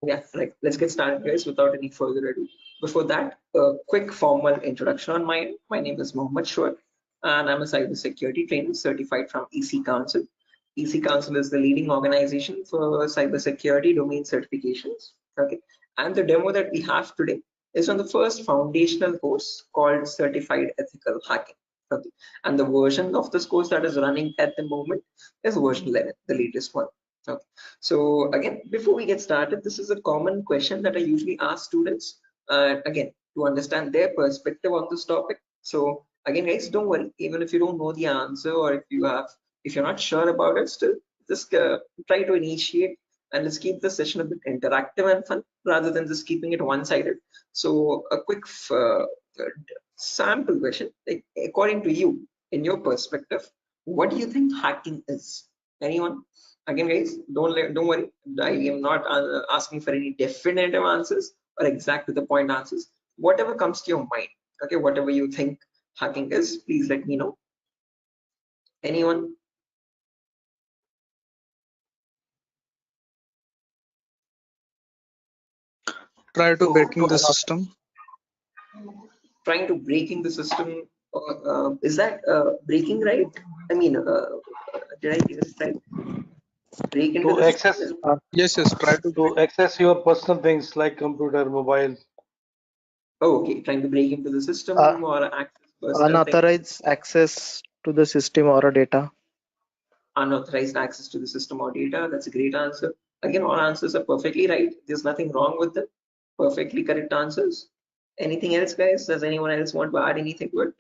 Yeah, right. Let's get started, guys, without any further ado. Before that, a quick formal introduction on my end. My name is Mohammed Shoaib, and I'm a cybersecurity trainer certified from EC Council. EC Council is the leading organization for cybersecurity domain certifications. Okay, and the demo that we have today is on the first foundational course called Certified Ethical Hacking. Okay, and the version of this course that is running at the moment is version 11, the latest one. Okay. So again, before we get started, this is a common question that I usually ask students, again, to understand their perspective on this topic. So again, guys, don't worry, even if you don't know the answer, or if you're not sure about it, still just try to initiate, and let's keep the session a bit interactive and fun rather than just keeping it one-sided. So a quick sample question, like, according to you, in your perspective, what do you think hacking is? Anyone? Again, guys, don't worry, I am not asking for any definitive answers or exact to the point answers. Whatever comes to your mind, okay, whatever you think hacking is, please let me know. Anyone? Try to So breaking the system. trying to breaking the system, is that breaking, right? I mean, did I get it right? Break into To the system access is, Yes, yes, try to to access your personal things like computer, mobile. oh, okay, trying to break into the Uh, system or access personal things. Unauthorized access to the system or a data. Unauthorized access to the system or data. That's a great answer. Again, all answers are perfectly right. There's nothing wrong with them. Perfectly correct answers. Anything else, guys? Does anyone else want to add anything to it?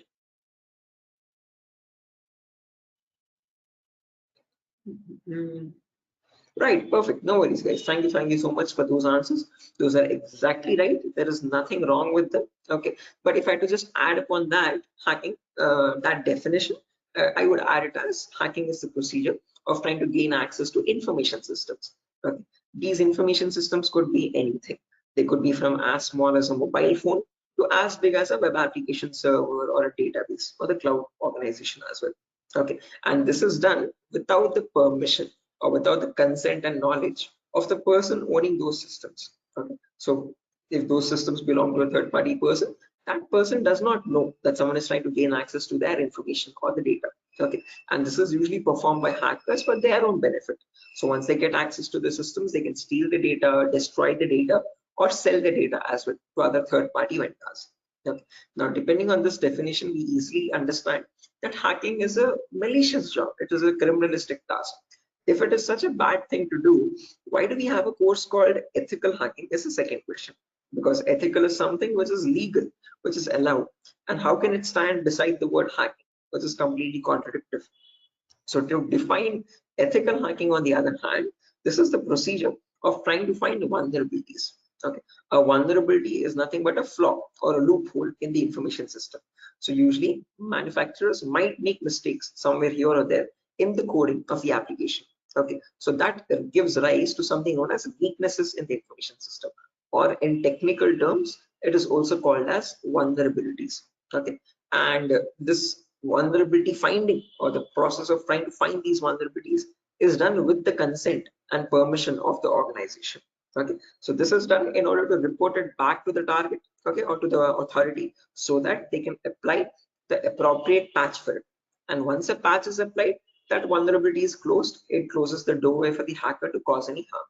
Right, perfect. No worries, guys. Thank you so much for those answers. Those are exactly right. There is nothing wrong with them. Okay, but if I had to just add upon that hacking, that definition, I would add it as hacking is the procedure of trying to gain access to information systems. Okay, these information systems could be anything. They could be from as small as a mobile phone to as big as a web application server or a database or the cloud organization as well. Okay, and this is done without the permission or without the consent and knowledge of the person owning those systems. Okay, so if those systems belong to a third party person, that person does not know that someone is trying to gain access to their information or the data. Okay, and this is usually performed by hackers for their own benefit. So once they get access to the systems, they can steal the data, destroy the data, or sell the data as well to other third party vendors. Okay. Now, depending on this definition, we easily understand that hacking is a malicious job. It is a criminalistic task. If it is such a bad thing to do, why do we have a course called ethical hacking? Is the second question. Because ethical is something which is legal, which is allowed. And how can it stand beside the word hacking, which is completely contradictory? So to define ethical hacking, on the other hand, this is the procedure of trying to find vulnerabilities. Okay, a vulnerability is nothing but a flaw or a loophole in the information system. So usually manufacturers might make mistakes somewhere here or there in the coding of the application. Okay, so that gives rise to something known as weaknesses in the information system, or in technical terms, it is also called as vulnerabilities. Okay, and this vulnerability finding, or the process of trying to find these vulnerabilities, is done with the consent and permission of the organization. Okay, so this is done in order to report it back to the target, okay, or to the authority, so that they can apply the appropriate patch for it. And once a patch is applied, that vulnerability is closed. It closes the doorway for the hacker to cause any harm.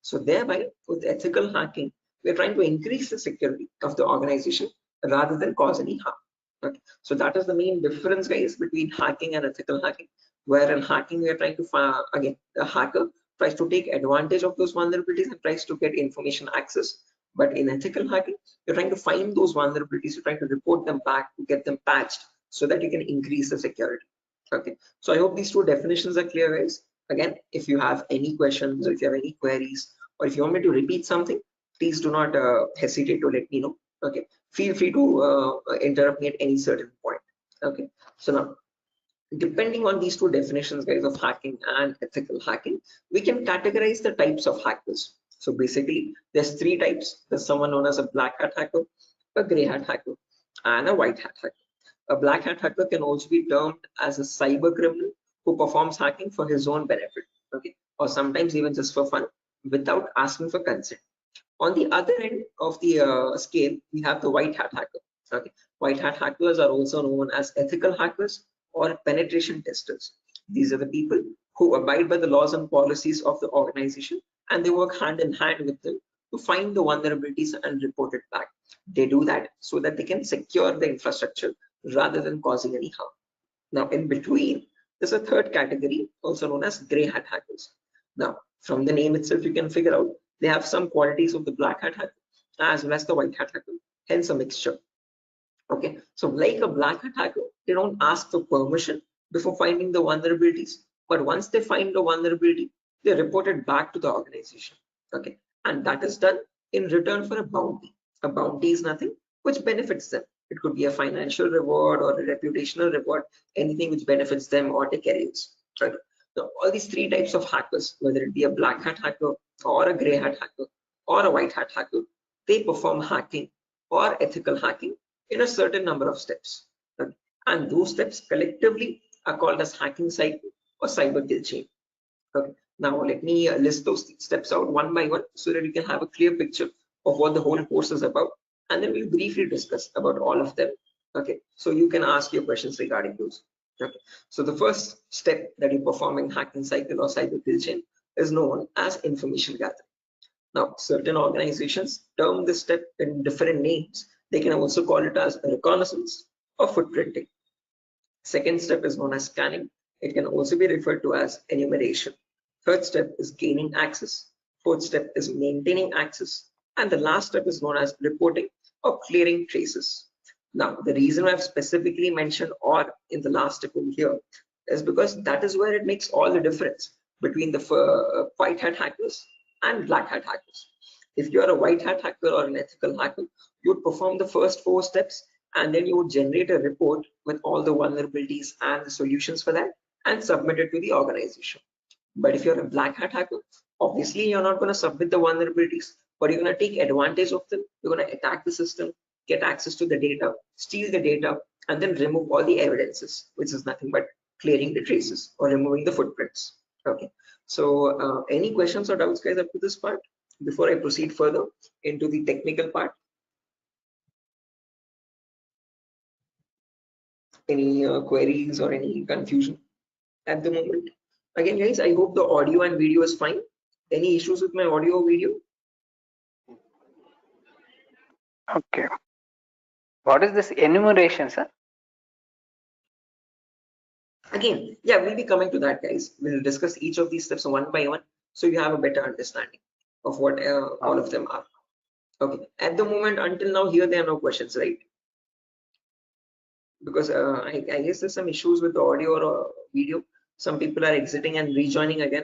So thereby, with ethical hacking, we're trying to increase the security of the organization rather than cause any harm. Okay, so that is the main difference, guys, between hacking and ethical hacking. Where in hacking, we are trying to find, again, the hacker tries to take advantage of those vulnerabilities and tries to get information access. But in ethical hacking, you're trying to find those vulnerabilities, you're trying to report them back to get them patched so that you can increase the security. Okay, so I hope these two definitions are clear, guys. Again, if you have any questions, or if you have any queries, or if you want me to repeat something, please do not hesitate to let me know. Okay, feel free to interrupt me at any certain point. Okay, so now, depending on these two definitions, guys, of hacking and ethical hacking, we can categorize the types of hackers. So basically, there's three types. There's someone known as a black hat hacker, a gray hat hacker, and a white hat hacker. A black hat hacker can also be termed as a cyber criminal who performs hacking for his own benefit, okay, or sometimes even just for fun, without asking for consent. On the other end of the scale, we have the white hat hacker. Okay, white hat hackers are also known as ethical hackers or penetration testers. These are the people who abide by the laws and policies of the organization, and they work hand in hand with them to find the vulnerabilities and report it back. They do that so that they can secure the infrastructure rather than causing any harm. Now, in between, there's a third category, also known as gray hat hackers. Now, from the name itself, you can figure out they have some qualities of the black hat hacker as well as the white hat hacker, hence a mixture. Okay, so like a black hat hacker, they don't ask for permission before finding the vulnerabilities, but once they find the vulnerability, they report it back to the organization. Okay, and that is done in return for a bounty. A bounty is nothing which benefits them. It could be a financial reward or a reputational reward, anything which benefits them or their careers. Right. Now, all these three types of hackers, whether it be a black hat hacker or a gray hat hacker or a white hat hacker, they perform hacking or ethical hacking in a certain number of steps. Okay. And those steps collectively are called as hacking cycle or cyber kill chain. Okay. Now let me list those steps out one by one so that you can have a clear picture of what the whole course is about, and then we'll briefly discuss about all of them. Okay, so you can ask your questions regarding those. Okay, so the first step that you perform in hacking cycle or cyber kill chain is known as information gathering. Now, certain organizations term this step in different names. They can also call it as reconnaissance or footprinting. Second step is known as scanning. It can also be referred to as enumeration. Third step is gaining access. Fourth step is maintaining access. And the last step is known as reporting or clearing traces. Now, the reason I've specifically mentioned "or" in the last step over here is because that is where it makes all the difference between the white hat hackers and black hat hackers. If you're a white hat hacker or an ethical hacker, you would perform the first 4 steps and then you would generate a report with all the vulnerabilities and the solutions for that and submit it to the organization. But if you're a black hat hacker, obviously you're not going to submit the vulnerabilities, but you're going to take advantage of them. You're going to attack the system, get access to the data, steal the data, and then remove all the evidences, which is nothing but clearing the traces or removing the footprints. Okay, so any questions or doubts, guys, up to this part before I proceed further into the technical part? Any queries or any confusion at the moment? Again, guys, I hope the audio and video is fine. Any issues with my audio or video? Okay. What is this enumeration, sir? Again, yeah, we'll be coming to that, guys. We'll discuss each of these steps one by one so you have a better understanding of what all of them are. Okay, at the moment, until now, here there are no questions, right? Because I guess there's some issues with the audio or video. Some people are exiting and rejoining again.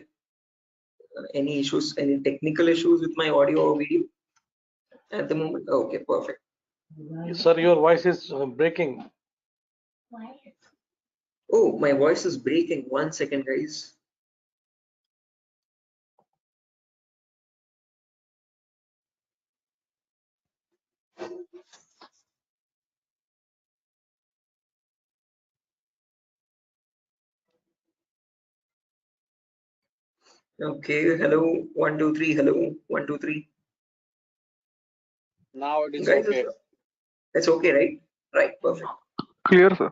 Any issues, any technical issues with my audio or video at the moment? Okay, perfect. Sir, your voice is breaking. Oh, my voice is breaking. 1 second, guys. Okay, hello, 1 2 3, hello, 1 2 3. Now it is Guys, okay. it's okay, right? Right, perfect. Clear, sir.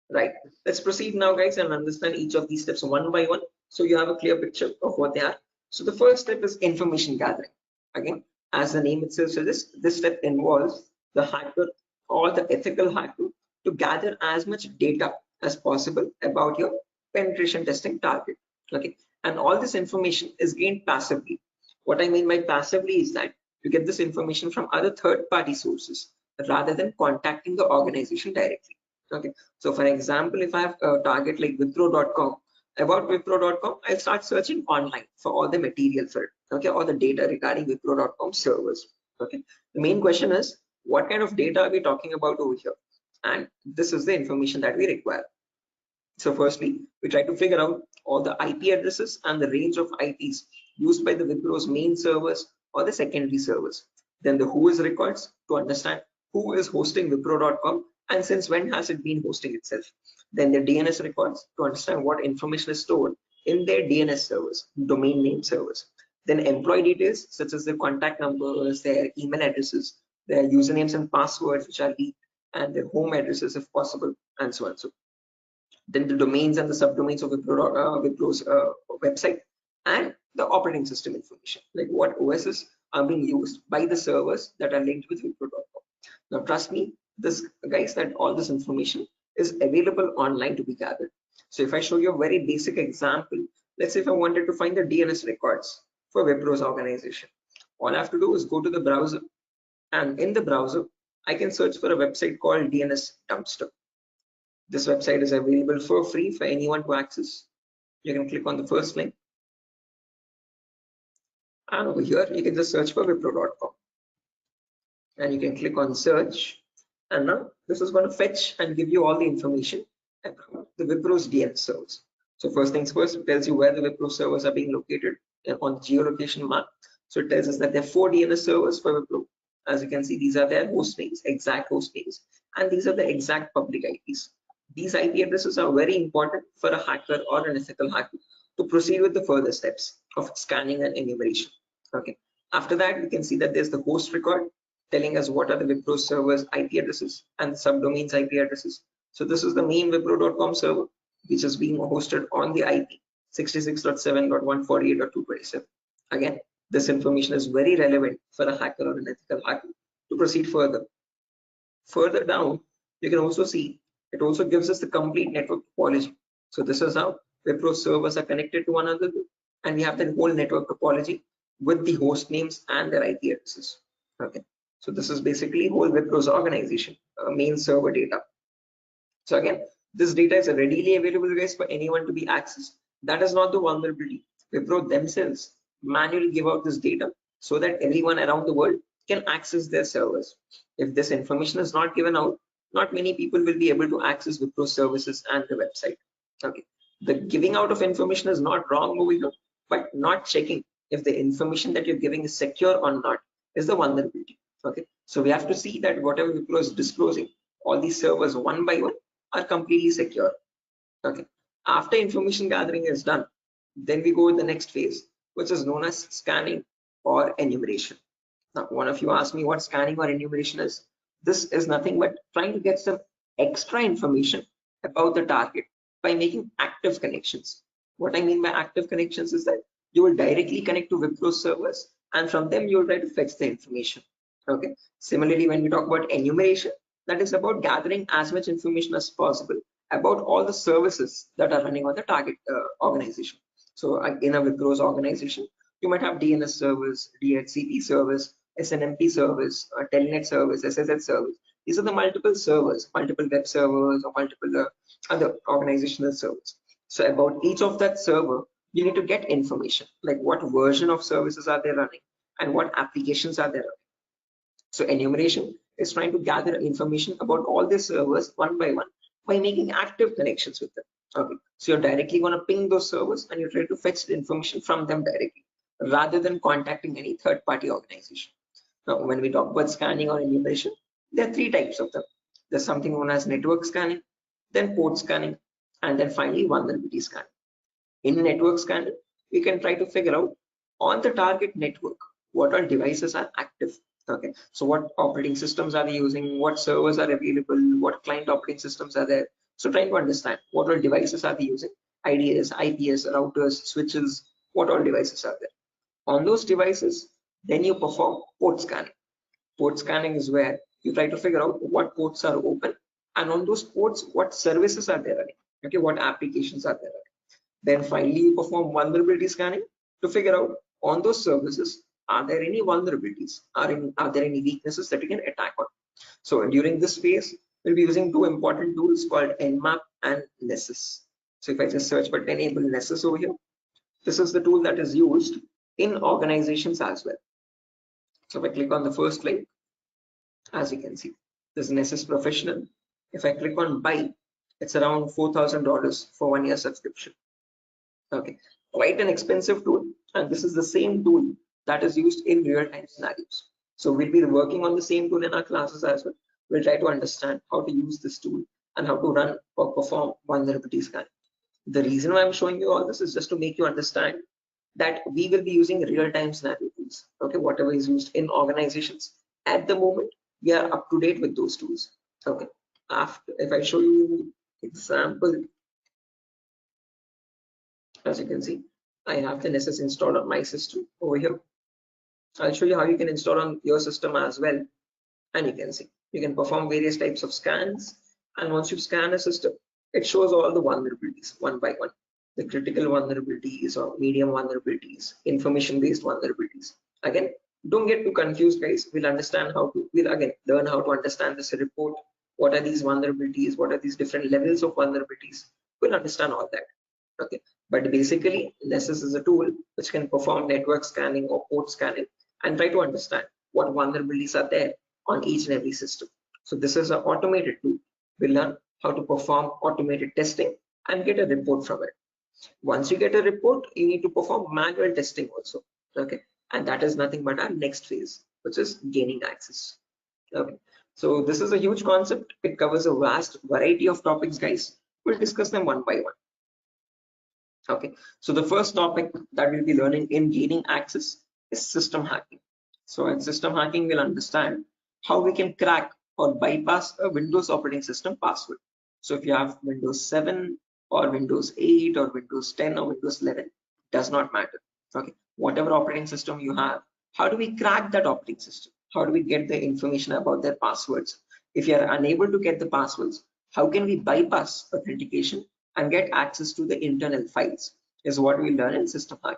Right, let's proceed now, guys, and understand each of these steps one by one so you have a clear picture of what they are. So the first step is information gathering. Again, as the name itself suggests, this step involves the hacker or the ethical hacker to gather as much data as possible about your penetration testing target. Okay, and all this information is gained passively. What I mean by passively is that you get this information from other third-party sources rather than contacting the organization directly. Okay, so for example, if I have a target like Wipro.com, about Wipro.com, I'll start searching online for all the material for it, okay, all the data regarding Wipro.com servers. Okay, the main question is, what kind of data are we talking about over here? And this is the information that we require. So firstly, we try to figure out all the IP addresses and the range of IPs used by the Wipro's main servers or the secondary servers. Then the who is records to understand who is hosting Wipro.com and since when has it been hosting itself. Then the DNS records to understand what information is stored in their DNS servers, domain name servers. Then employee details such as their contact numbers, their email addresses, their usernames and passwords which are leaked, and their home addresses if possible, and so on. So then the domains and the subdomains of Wipro's website, and the operating system information, like what OSs are being used by the servers that are linked with Wipro.com. Now trust me, this guys, that all this information is available online to be gathered. So if I show you a very basic example, let's say if I wanted to find the DNS records for Wipro's organization, all I have to do is go to the browser, and in the browser I can search for a website called DNS Dumpster. This website is available for free for anyone to access. You can click on the first link, and over here you can just search for Wipro.com, and you can click on search, and now this is going to fetch and give you all the information about the Wipro's DNS servers. So first things first, it tells you where the Wipro servers are being located on the geolocation map. So it tells us that there are 4 DNS servers for Wipro. As you can see, these are their host names, exact host names, and these are the exact public IPs. These IP addresses are very important for a hacker or an ethical hacker to proceed with the further steps of scanning and enumeration. Okay. After that, we can see that there's the host record telling us what are the Wipro servers IP addresses and subdomains IP addresses. So this is the main Wipro.com server, which is being hosted on the IP 66.7.148.227. Again, this information is very relevant for a hacker or an ethical hacker to proceed further. Further down, you can also see it also gives us the complete network topology. So this is how Wipro servers are connected to one another, and we have the whole network topology with the host names and their IP addresses. Okay, so this is basically whole Wipro's organization main server data. So again, this data is readily available, guys, for anyone to be accessed. That is not the vulnerability. Wipro themselves manually give out this data so that everyone around the world can access their servers. If this information is not given out, not many people will be able to access Wipro services and the website. Okay, the giving out of information is not wrong over here, but not checking if the information that you're giving is secure or not is the vulnerability. Okay, so we have to see that whatever Wipro is disclosing, all these servers one by one are completely secure. Okay, after information gathering is done, then we go to the next phase, which is known as scanning or enumeration. Now, one of you asked me what scanning or enumeration is. This is nothing but trying to get some extra information about the target by making active connections. What I mean by active connections is that you will directly connect to Wipro servers, and from them you will try to fetch the information. Okay. Similarly, when we talk about enumeration, that is about gathering as much information as possible about all the services that are running on the target organization. So in a Wipro's organization, you might have DNS servers, DHCP servers, SNMP servers, Telnet servers, SSH servers. These are the multiple servers, multiple web servers, or multiple other organizational servers. So about each of that server, you need to get information, like what version of services are they running and what applications are they running. So enumeration is trying to gather information about all the servers one by one by making active connections with them. Okay, so you're directly going to ping those servers and you try to fetch the information from them directly rather than contacting any third-party organization. Now, when we talk about scanning or enumeration, there are 3 types of them. There's something known as network scanning, then port scanning, and then finally vulnerability scanning. In network scanning, we can try to figure out on the target network what all devices are active. Okay, so what operating systems are they using, what servers are available, what client operating systems are there. So trying to understand what all devices are they using, IDS, IPS, routers, switches, what all devices are there. On those devices, then you perform port scanning. Port scanning is where you try to figure out what ports are open, and on those ports, what services are there running. Okay, what applications are there running. Then finally, you perform vulnerability scanning to figure out on those services, are there any vulnerabilities? Are there any weaknesses that you can attack on? So during this phase, we'll be using 2 important tools called Nmap and Nessus. So if I just search for enable Nessus over here, this is the tool that is used in organizations as well. So if I click on the first link, as you can see, this is Nessus Professional. If I click on buy, it's around $4,000 for 1 year subscription. Okay, quite an expensive tool, and this is the same tool that is used in real-time scenarios. So we'll be working on the same tool in our classes as well. We'll try to understand how to use this tool and how to run or perform vulnerability scanning. The reason why I'm showing you all this is just to make you understand that we will be using real-time scenario tools. Okay, whatever is used in organizations at the moment, we are up to date with those tools. Okay, after if I show you example, as you can see, I have the NSS installed on my system over here. I'll show you how you can install on your system as well, and you can see you can perform various types of scans, and once you scan a system, it shows all the vulnerabilities one by one, the critical vulnerabilities or medium vulnerabilities, information based vulnerabilities. Again, don't get too confused, guys. We'll again learn how to understand this report. What are these vulnerabilities? What are these different levels of vulnerabilities? We'll understand all that. Okay, but basically NSS is a tool which can perform network scanning or port scanning and try to understand what vulnerabilities are there on each and every system. So this is an automated tool. We learn how to perform automated testing and get a report from it. Once you get a report, you need to perform manual testing also. Okay, and that is nothing but our next phase, which is gaining access. Okay, so this is a huge concept. It covers a vast variety of topics, guys. We'll discuss them one by one. Okay, so the first topic that we'll be learning in gaining access is system hacking. So in system hacking, we'll understand how we can crack or bypass a Windows operating system password. So if you have Windows 7 or Windows 8 or Windows 10 or Windows 11, does not matter. Okay, whatever operating system you have, how do we crack that operating system? How do we get the information about their passwords? If you are unable to get the passwords, how can we bypass authentication and get access to the internal files is what we learn in system hacking.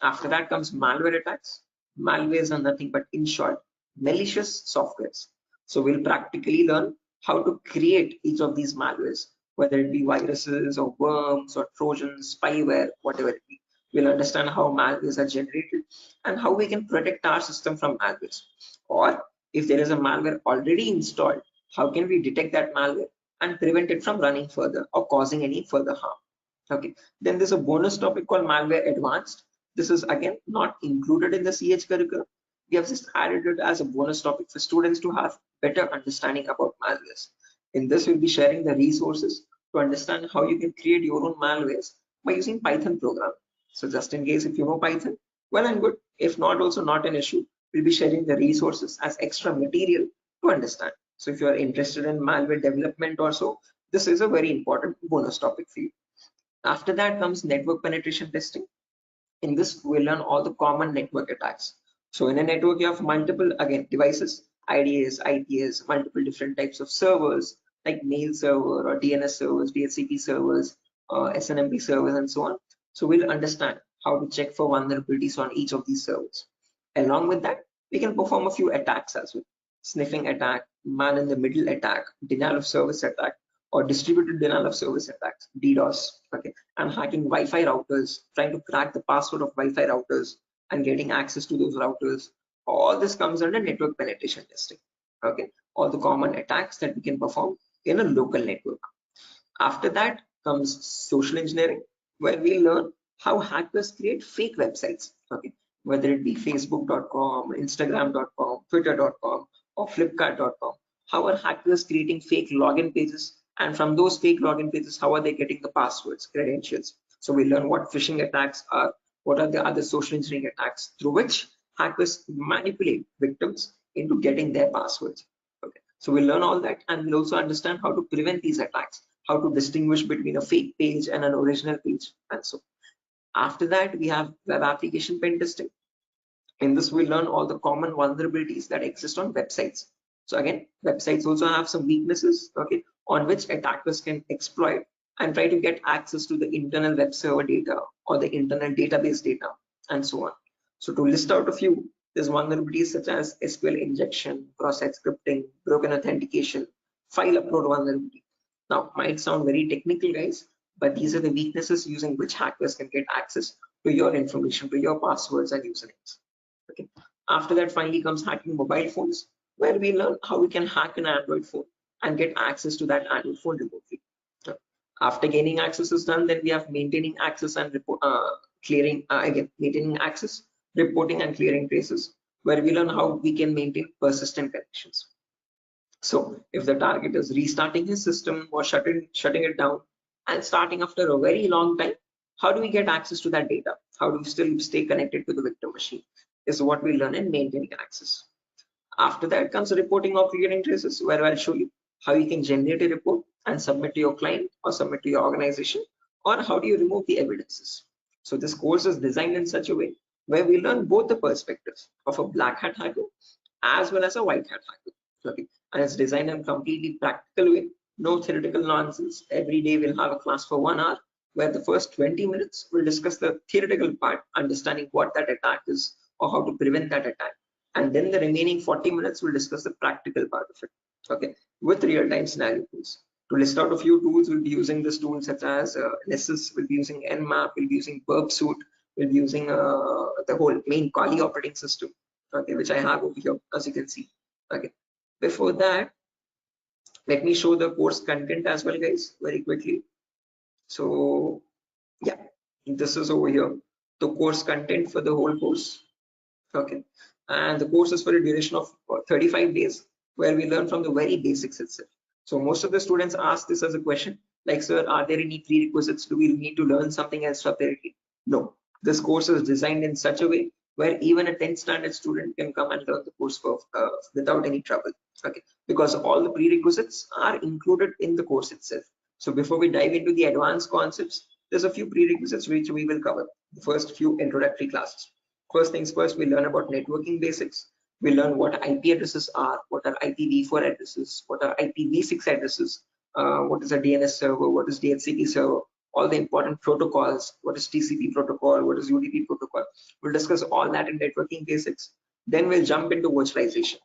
After that comes malware attacks. Malwares are nothing but, in short, malicious softwares. So we'll practically learn how to create each of these malwares, whether it be viruses or worms or trojans, spyware, whatever it be. We'll understand how malwares are generated and how we can protect our system from malwares. Or if there is a malware already installed, how can we detect that malware and prevent it from running further or causing any further harm. Okay, then there's a bonus topic called malware advanced. This is again not included in the CH curriculum. We have just added it as a bonus topic for students to have better understanding about malwares. In this, we'll be sharing the resources to understand how you can create your own malwares by using Python program. So just in case if you know Python, well and good. If not, also not an issue. We'll be sharing the resources as extra material to understand. So if you are interested in malware development or so, this is a very important bonus topic for you. After that comes network penetration testing. In this, we'll learn all the common network attacks. So in a network, you have multiple, again, devices, IDS, IPS, multiple different types of servers like mail server or DNS servers, DHCP servers, SNMP servers, and so on. So we'll understand how to check for vulnerabilities on each of these servers. Along with that, we can perform a few attacks as well. Sniffing attack, man-in-the-middle attack, denial of service attack, or distributed denial of service attacks, DDoS. Okay, and hacking Wi-Fi routers, trying to crack the password of Wi-Fi routers and getting access to those routers. All this comes under network penetration testing. Okay, all the common attacks that we can perform in a local network. After that comes social engineering, where we learn how hackers create fake websites. Okay, whether it be facebook.com, instagram.com, twitter.com, or flipkart.com. How are hackers creating fake login pages, and from those fake login pages, how are they getting the passwords, credentials? So we learn what phishing attacks are, what are the other social engineering attacks through which hackers manipulate victims into getting their passwords. Okay, so we learn all that, and we'll also understand how to prevent these attacks, how to distinguish between a fake page and an original page, and so. After that, we have web application pen testing. In this, we learn all the common vulnerabilities that exist on websites. So again, websites also have some weaknesses, okay, on which attackers can exploit and try to get access to the internal web server data or the internal database data, and so on. So to list out a few, there's vulnerabilities such as SQL injection, cross-site scripting, broken authentication, file upload vulnerability. Now, might sound very technical, guys, but these are the weaknesses using which hackers can get access to your information, to your passwords and usernames. Okay. After that, finally comes hacking mobile phones, where we learn how we can hack an Android phone and get access to that Android phone remotely. After gaining access is done, then we have maintaining access and maintaining access, reporting and clearing traces, where we learn how we can maintain persistent connections. So if the target is restarting his system or shutting it down and starting after a very long time, how do we get access to that data? How do you still stay connected to the victim machine? Is what we learn in maintaining access. After that comes reporting of creating traces, where I'll show you how you can generate a report and submit to your client or submit to your organization, or how do you remove the evidences. So this course is designed in such a way where we learn both the perspectives of a black hat hacker as well as a white hat hacker. Okay. And it's designed in a completely practical way, no theoretical nonsense. Every day we'll have a class for 1 hour where the first 20 minutes we'll discuss the theoretical part, understanding what that attack is or how to prevent that attack. And then the remaining 40 minutes we'll discuss the practical part of it, okay, with real-time scenario tools. To list out a few tools, we'll be using this tool such as Nessus, we'll be using Nmap, we'll be using Burp Suite, we'll be using the whole main Kali operating system, okay, which I have over here, as you can see. Okay. Before that, let me show the course content as well, guys, very quickly. So yeah, this is over here, the course content for the whole course. Okay, and the course is for a duration of 35 days, where we learn from the very basics itself. So most of the students ask this as a question, like, sir, are there any prerequisites? Do we need to learn something else separately? No, this course is designed in such a way where even a 10th standard student can come and learn the course for without any trouble. Okay, because all the prerequisites are included in the course itself. So before we dive into the advanced concepts, there's a few prerequisites which we will cover. The first few introductory classes. First things first, we learn about networking basics. We learn what IP addresses are, what are IPv4 addresses, what are IPv6 addresses, what is a DNS server, what is DHCP server, all the important protocols, what is TCP protocol, what is UDP protocol. We'll discuss all that in networking basics. Then we'll jump into virtualization.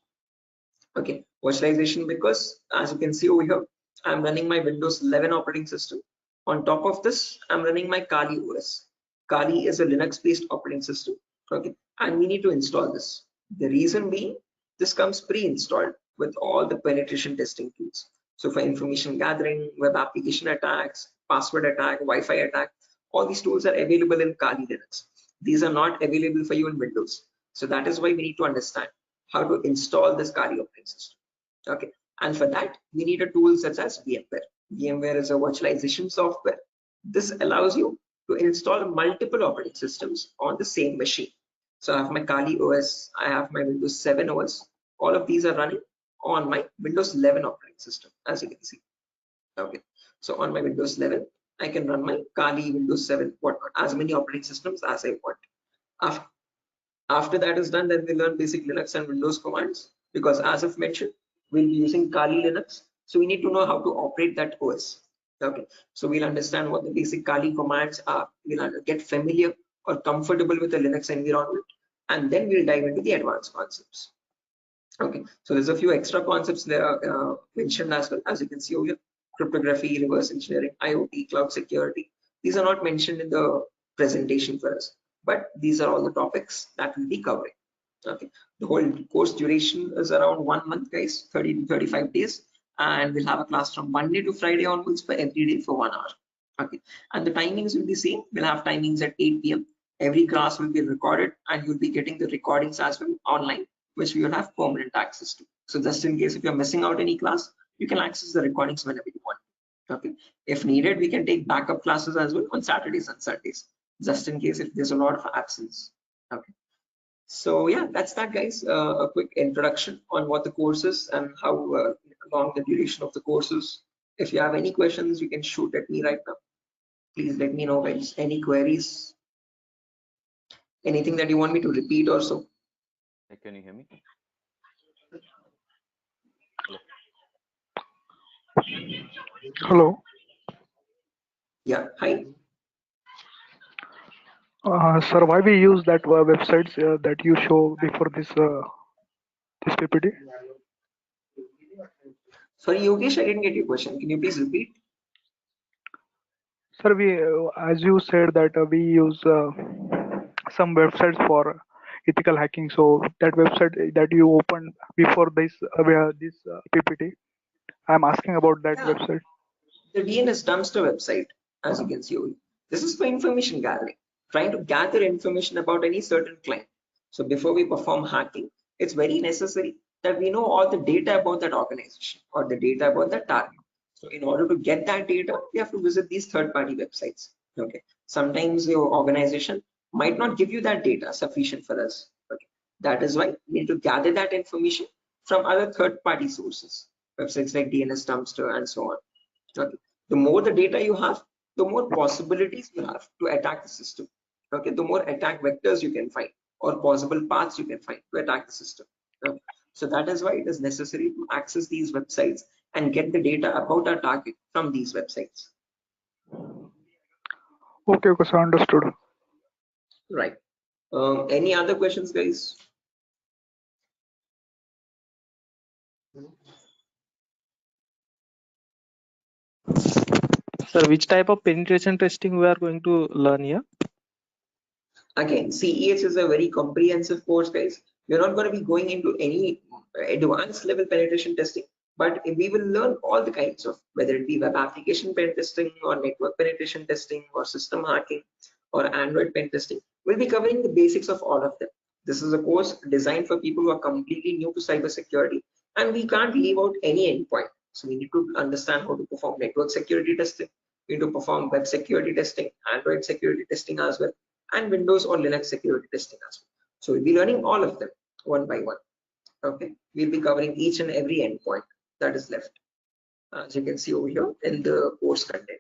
Okay, virtualization, because as you can see over here, I'm running my Windows 11 operating system. On top of this, I'm running my Kali OS. Kali is a Linux-based operating system. Okay, and we need to install this. The reason being, this comes pre-installed with all the penetration testing tools. So for information gathering, web application attacks, password attack, Wi-Fi attack, all these tools are available in Kali Linux. These are not available for you in Windows. So that is why we need to understand how to install this Kali operating system. Okay, and for that we need a tool such as VMware. VMware is a virtualization software. This allows you to install multiple operating systems on the same machine. So I have my Kali OS, I have my Windows 7 OS. All of these are running on my Windows 11 operating system, as you can see. Okay, so on my Windows 11, I can run my Kali, Windows 7, whatnot, as many operating systems as I want. After that is done, then we learn basic Linux and Windows commands, because as I've mentioned, we'll be using Kali Linux. So we need to know how to operate that OS. Okay, so we'll understand what the basic Kali commands are. We'll get familiar or comfortable with the Linux environment, and then we'll dive into the advanced concepts. Okay, so there's a few extra concepts there mentioned as well, as you can see over here: cryptography, reverse engineering, IoT, cloud security. These are not mentioned in the presentation for us, but these are all the topics that we'll be covering. Okay, the whole course duration is around 1 month, guys, 30 to 35 days, and we'll have a class from Monday to Friday onwards for every day for 1 hour. Okay, and the timings will be same. We'll have timings at 8 p.m. Every class will be recorded, and you'll be getting the recordings as well online, which we will have permanent access to. So just in case if you're missing out any class, you can access the recordings whenever you want. Okay, if needed, we can take backup classes as well on Saturdays and Sundays, just in case if there's a lot of absence. Okay, so yeah, that's that, guys. A quick introduction on what the course is and how long the duration of the course is. If you have any questions, you can shoot at me right now. Please let me know, guys. Any queries, anything that you want me to repeat or so. Can you hear me? Hello. Yeah, hi. Sir, why we use that websites that you show before this PPT? Sorry, Yogesh, I didn't get your question. Can you please repeat? Sir, we as you said that we use some websites for ethical hacking. So that website that you opened before this PPT, I'm asking about that Yeah, website. the DNS dumpster website, as you can see over here. This is for information gathering, trying to gather information about any certain client. So before we perform hacking, it's very necessary that we know all the data about that organization or the data about that target. So in order to get that data, we have to visit these third-party websites. Okay. Sometimes your organization might not give you that data sufficient for us. Okay. That is why we need to gather that information from other third-party sources, websites like DNS Dumpster and so on. Okay. The more the data you have, the more possibilities you have to attack the system. Okay. The more attack vectors you can find or possible paths you can find to attack the system. Okay. So that is why it is necessary to access these websites and get the data about our target from these websites. Okay, okay, so understood. Right. Any other questions, guys? Sir, which type of penetration testing we are going to learn here? Again, CEH is a very comprehensive course, guys. We're not going to be going into any advanced level penetration testing, but we will learn all the kinds of, whether it be web application pen testing or network penetration testing or system hacking or Android pen testing. We'll be covering the basics of all of them. This is a course designed for people who are completely new to cybersecurity, and we can't leave out any endpoint. So we need to understand how to perform network security testing. We need to perform web security testing, Android security testing as well, and Windows or Linux security testing as well. So we'll be learning all of them one by one. Okay, we'll be covering each and every endpoint that is left, as you can see over here in the course content.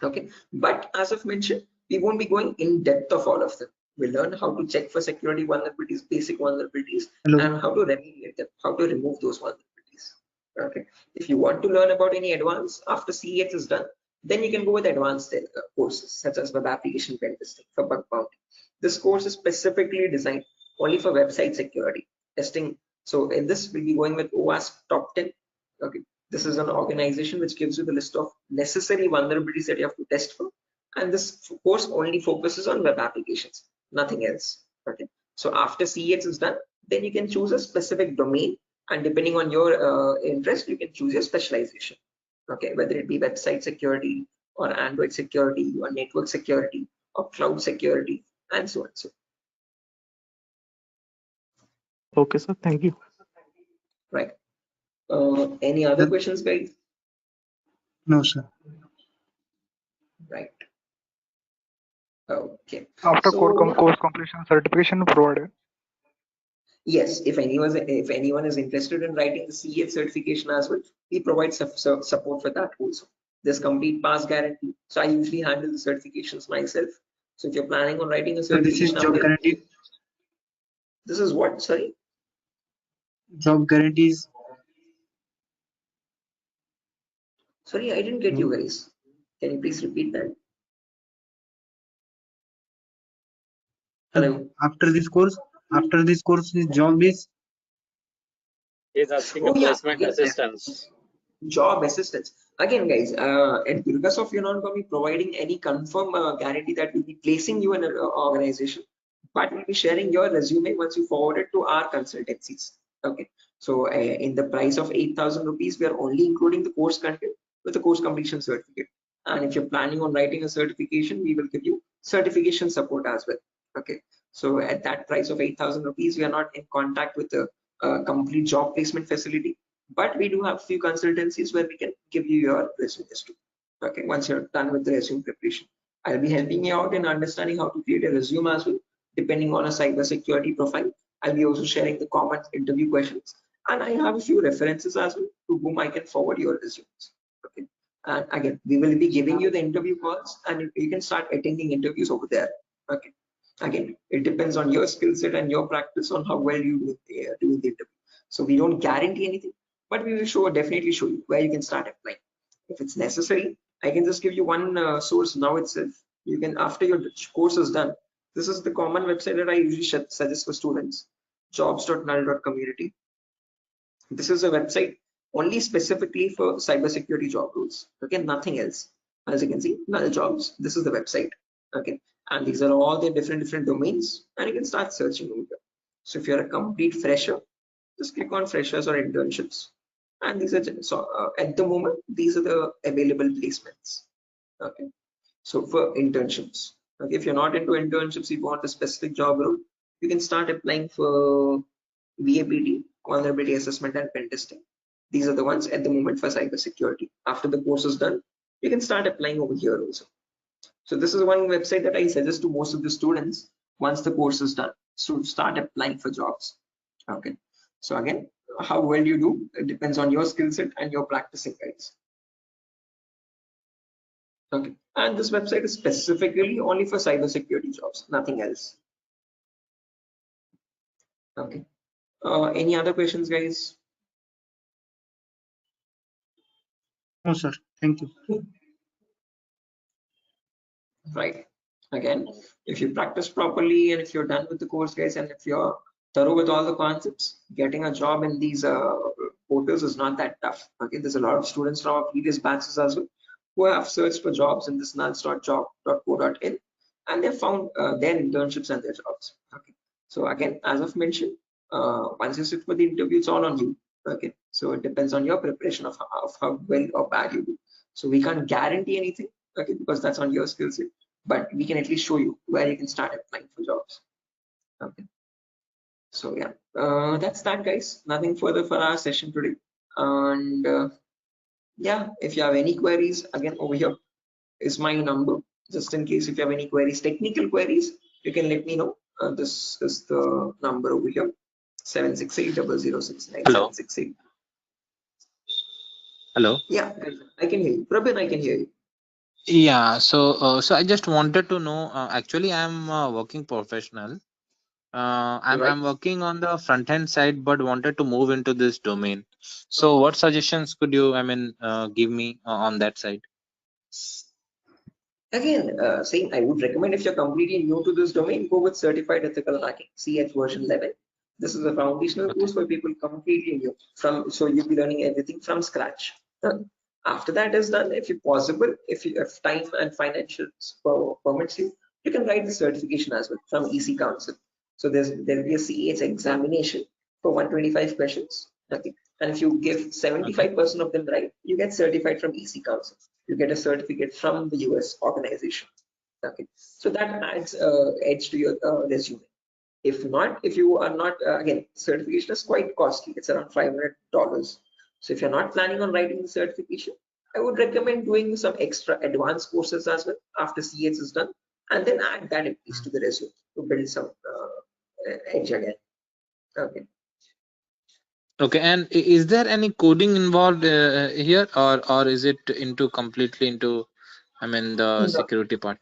Okay, but as I've mentioned, we won't be going in depth of all of them. We'll learn how to check for security vulnerabilities, basic vulnerabilities, and how to remediate them, how to remove those vulnerabilities. Okay, if you want to learn about any advanced after CEX is done, then you can go with advanced courses such as web application pen testing for bug bounty. This course is specifically designed only for website security testing. So in this, we'll be going with OWASP Top 10. Okay, this is an organization which gives you the list of necessary vulnerabilities that you have to test for, and this course only focuses on web applications, nothing else. Okay, so after CEX is done, then you can choose a specific domain, and depending on your interest, you can choose your specialization. Okay, whether it be website security or Android security or network security or cloud security and so on. So Okay, sir. Thank you. right. Any other questions, guys? No, sir. Right. Okay. After So course completion, certification provided. yes, if anyone is interested in writing the CEH certification as well, we provide support for that also. There's complete pass guarantee. So I usually handle the certifications myself. So if you're planning on writing a So this is certification, job guarantee. this is what? Sorry. Job guarantees. Sorry, I didn't get you guys. Can you please repeat that? Hello. After this course is job is. He's asking Oh a yeah, placement yes, assistance. job assistance. Again, guys, at Durga, you're not going to be providing any confirm guarantee that we'll be placing you in an organization, but we'll be sharing your resume once you forward it to our consultancies. Okay, so in the price of 8,000 rupees, we are only including the course content with the course completion certificate. And if you're planning on writing a certification, we will give you certification support as well. Okay, so at that price of 8,000 rupees, we are not in contact with the complete job placement facility, but we do have few consultancies where we can give you your resumes too. Okay, once you're done with the resume preparation, I'll be helping you out in understanding how to create a resume as well, depending on a cybersecurity profile. I'll be also sharing the common interview questions, and I have a few references as well to whom I can forward your resumes. Okay, and again, we will be giving you the interview calls, and you can start attending interviews over there. Okay, again, it depends on your skill set and your practice on how well you do the interview. So we don't guarantee anything, but we will definitely show you where you can start applying. If it's necessary, I can just give you one source now itself. You can, after your course is done, this is the common website that I usually suggest for students, jobs.null.community. This is a website only specifically for cybersecurity job roles. Okay, nothing else. As you can see, null jobs. This is the website. Okay, and these are all the different domains, and you can start searching over here. So if you're a complete fresher, just click on freshers or internships, and these are at the moment these are the available placements. Okay, so for internships, okay, if you're not into internships, you want a specific job role, you can start applying for VAPT, vulnerability assessment and pen testing. These are the ones at the moment for cybersecurity. After the course is done, you can start applying over here also. So this is one website that I suggest to most of the students once the course is done, to start applying for jobs. Okay. So again, how well you do, it depends on your skill set and your practicing, guys. Okay. And this website is specifically only for cybersecurity jobs, nothing else. Okay. Any other questions, guys? No, sir. Thank you. Right. Again, if you practice properly and if you're done with the course, guys, and if you're thorough with all the concepts, getting a job in these portals is not that tough. Okay. There's a lot of students from our previous batches as well who have searched for jobs in this nuns.job.co.in and they found their internships and their jobs. Okay. So again, as I've mentioned, once you sit for the interview, it's all on you. Okay. So it depends on your preparation of how well or bad you do. So we can't guarantee anything. Okay, because that's on your skill set, but we can at least show you where you can start applying for jobs. Okay, so yeah, that's that, guys. Nothing further for our session today. And yeah, if you have any queries, again, over here is my number. Just in case if you have any queries, technical queries, you can let me know. This is the number over here, 768-006-9768. Hello. Hello. Yeah, I can hear you. Prabin, I can hear you. Yeah. So I just wanted to know. Actually, I'm a working professional. I'm working on the front end side, but wanted to move into this domain. So, what suggestions could you, give me on that side? Again, same, I would recommend if you're completely new to this domain, go with Certified Ethical Hacking, CH version 11. This is a foundational course for people completely new. So you'll be learning everything from scratch. After that is done, if you possible, if time and financial permits you, you can write the certification as well from EC Council. So there'll be a CH examination for 125 questions. Okay, and if you give 75% of them right, you get certified from EC Council. You get a certificate from the US organization. Okay, so that adds edge to your resume. If not, if you are not, again, certification is quite costly. It's around $500. So if you're not planning on writing the certification, I would recommend doing some extra advanced courses as well after CH is done, and then add that at least to the resume to build some edge again. Okay. Okay. And is there any coding involved here, or is it into completely into, the security part?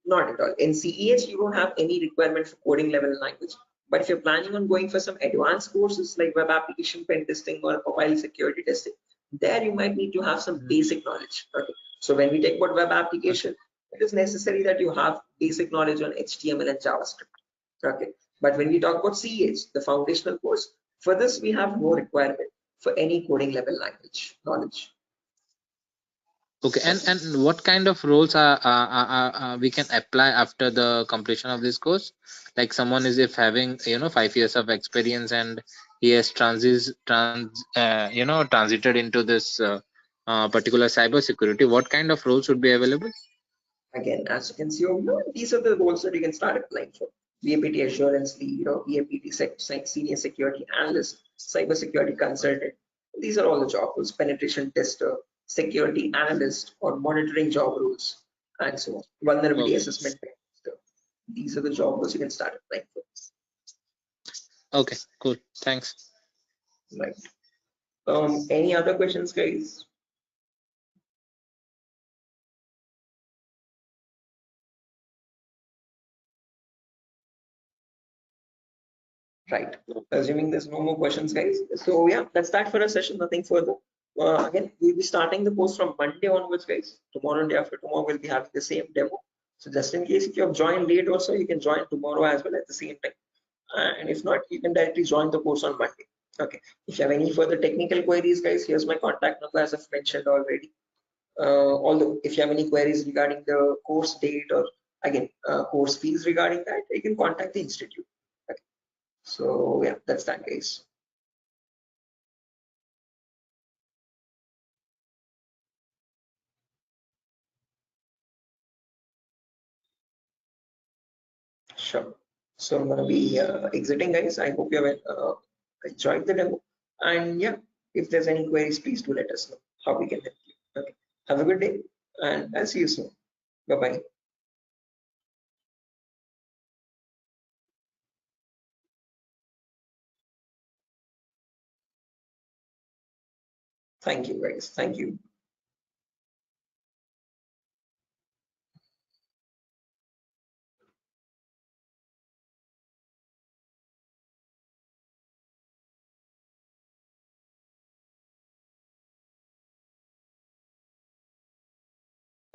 Not at all. In CEH, you don't have any requirement for coding level language. But if you're planning on going for some advanced courses like web application pen testing or mobile security testing, there you might need to have some basic knowledge. Okay. So when we talk about web application, it is necessary that you have basic knowledge on HTML and JavaScript. Okay. But when we talk about CEH, the foundational course, for this we have no requirement for any coding level language knowledge. Okay, and what kind of roles are we can apply after the completion of this course? Like someone is if having 5 years of experience and he has transited into this particular cyber security, what kind of roles would be available? Again, as you can see over here, these are the roles that you can start applying for. VAPT assurance lead, VAPT senior security analyst, cyber security consultant. These are all the job roles. Penetration tester, security analyst, or monitoring job roles, and so on. Vulnerability assessment tester. These are the job roles you can start applying for. Okay, cool. Thanks. Right. Any other questions, guys? Right. Assuming there's no more questions, guys. So yeah, that's that for a session. Nothing further. Again, we'll be starting the course from Monday onwards, guys. Tomorrow and day after tomorrow, we'll be having the same demo. So just in case if you have joined late also, you can join tomorrow as well at the same time. And if not, you can directly join the course on Monday. Okay. If you have any further technical queries, guys, here's my contact number as I've mentioned already. Although if you have any queries regarding the course date or again course fees regarding that, you can contact the institute. Okay. So yeah, that's that, guys. Sure. So I'm gonna be exiting, guys. I hope you have enjoyed the demo. And yeah, if there's any queries, please do let us know how we can help you. Okay. Have a good day, and I'll see you soon. Bye bye. Thank you, guys. Thank you.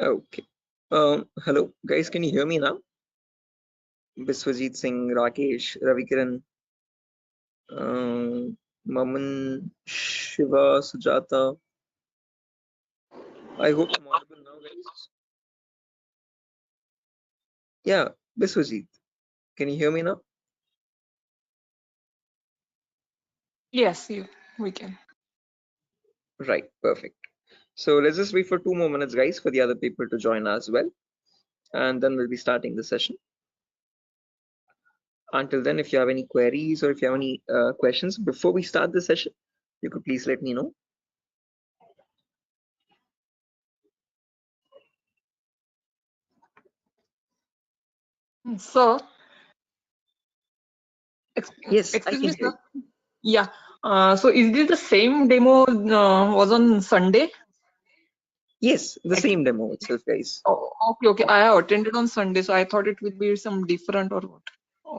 Okay. Hello, guys. Can you hear me now? Biswajit Singh, Rakesh, Ravikiran, Maman, Shiva, Sujata. I hope I'm audible now, guys. Yeah, Biswajit. Can you hear me now? Yes, we can. Right, perfect. So let's just wait for 2 more minutes, guys, for the other people to join as well. And then we'll be starting the session. Until then, if you have any queries or if you have any questions before we start the session, you could please let me know. So, Yes, I excuse can me, hear sir. you. Yeah. So is this the same demo was on Sunday? Yes, the same demo itself, guys. Oh, okay. I have attended on Sunday, so I thought it would be some different or what.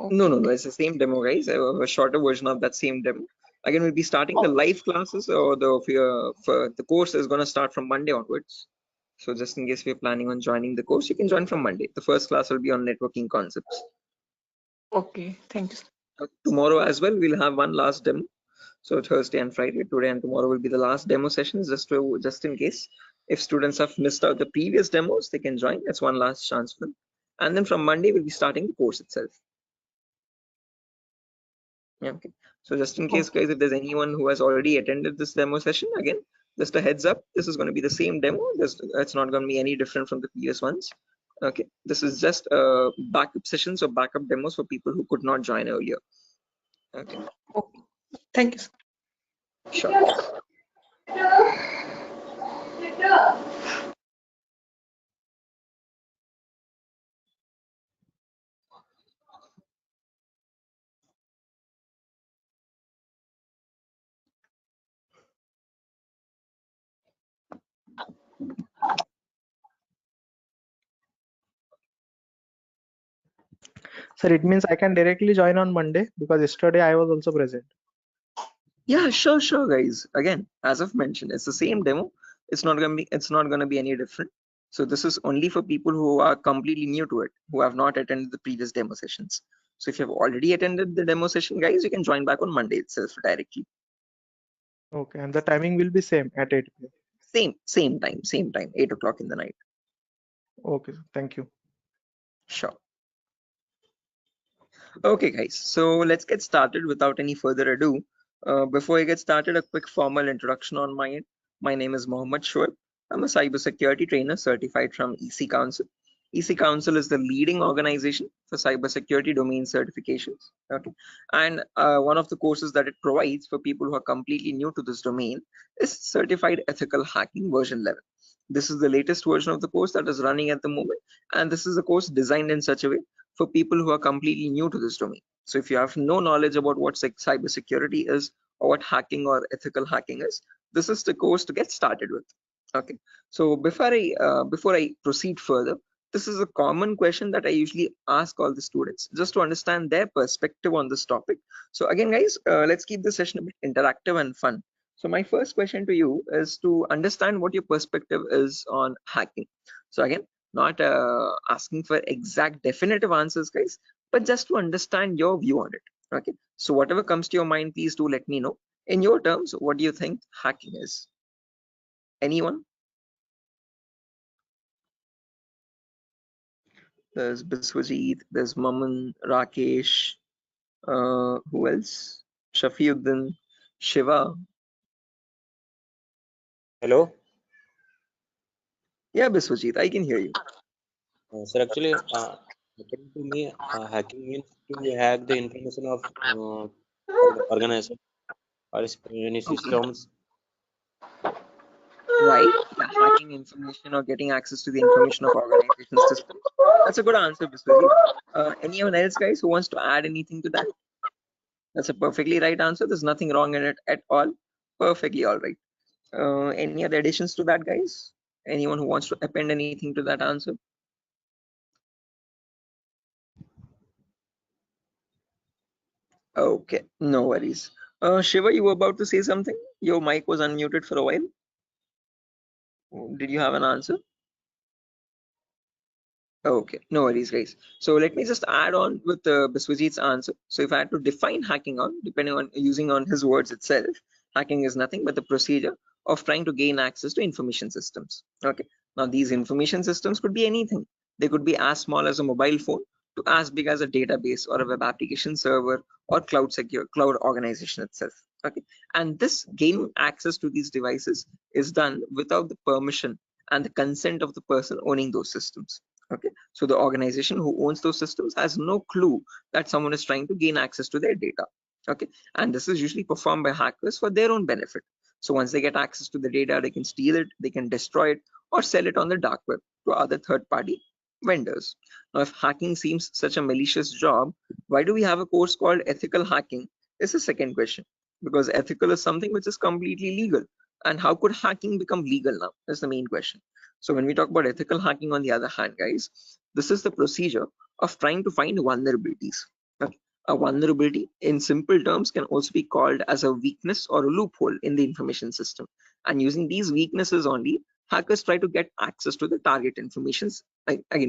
No, it's the same demo, guys. I have a shorter version of that same demo. Again, we'll be starting the live classes, or the course is going to start from Monday onwards. So just in case we're planning on joining the course, you can join from Monday. The first class will be on networking concepts. Okay, thank you. Tomorrow as well, we'll have one last demo. So Thursday and Friday, today and tomorrow will be the last demo sessions, just in case if students have missed out the previous demos, they can join. That's one last chance for them. And then from Monday, we'll be starting the course itself. Yeah, okay. So just in case, guys, if there's anyone who has already attended this demo session, again, just a heads up, this is going to be the same demo. It's not going to be any different from the previous ones. Okay, this is just backup sessions or backup demos for people who could not join earlier. Okay. Thank you. Sure. Sir, it means I can directly join on Monday because yesterday I was also present. Yeah, sure, guys. Again, as I've mentioned, it's the same demo. It's not gonna be any different. So this is only for people who are completely new to it, who have not attended the previous demo sessions. So if you have already attended the demo session, guys, you can join back on Monday itself directly. Okay, and the timing will be same at 8 p.m. Same time, 8 o'clock in the night. Okay, thank you. Sure. Okay, guys, so let's get started without any further ado. Before I get started, a quick formal introduction on my end. My name is Mohammed Shoaib. I'm a cybersecurity trainer certified from EC Council. EC Council is the leading organization for cybersecurity domain certifications. Okay, and one of the courses that it provides for people who are completely new to this domain is Certified Ethical Hacking version 11. This is the latest version of the course that is running at the moment, and this is a course designed in such a way for people who are completely new to this domain. So if you have no knowledge about what cybersecurity is or what hacking or ethical hacking is, this is the course to get started with. Okay. So before I proceed further, this is a common question that I usually ask all the students just to understand their perspective on this topic. So again, guys, let's keep this session a bit interactive and fun. So my first question to you is to understand what your perspective is on hacking. So again, not asking for exact definitive answers, guys, but just to understand your view on it. Okay, so whatever comes to your mind, please do let me know. In your terms, what do you think hacking is? Anyone? There's Biswajit, there's Maman, Rakesh, who else? Shafiuddin, Shiva. Hello. Yeah, Biswajit, I can hear you. Sir, actually, according to me, hacking means to hack the information of organization or any systems. Right? Yeah, hacking information or getting access to the information of organization systems. That's a good answer, Biswajit. Anyone else, guys, who wants to add anything to that? That's a perfectly right answer. There's nothing wrong in it at all. Perfectly all right. Any other additions to that, guys? Anyone who wants to append anything to that answer? Okay, no worries. Shiva, you were about to say something? Your mic was unmuted for a while. Did you have an answer? Okay, no worries, guys. So let me just add on with Biswajit's answer. So if I had to define hacking on, depending on using on his words itself, hacking is nothing but the procedure of trying to gain access to information systems. Okay, now these information systems could be anything. They could be as small as a mobile phone to as big as a database or a web application server or cloud organization itself. Okay, and this gaining access to these devices is done without the permission and the consent of the person owning those systems. Okay, so the organization who owns those systems has no clue that someone is trying to gain access to their data. Okay, and this is usually performed by hackers for their own benefit. So once they get access to the data, they can steal it, they can destroy it, or sell it on the dark web to other third-party vendors. Now, if hacking seems such a malicious job, why do we have a course called ethical hacking? Is the second question. Because ethical is something which is completely legal. And how could hacking become legal now? That's the main question. So when we talk about ethical hacking, on the other hand, guys, this is the procedure of trying to find vulnerabilities. Okay. A vulnerability, in simple terms, can also be called as a weakness or a loophole in the information system. And using these weaknesses only, hackers try to get access to the target informations,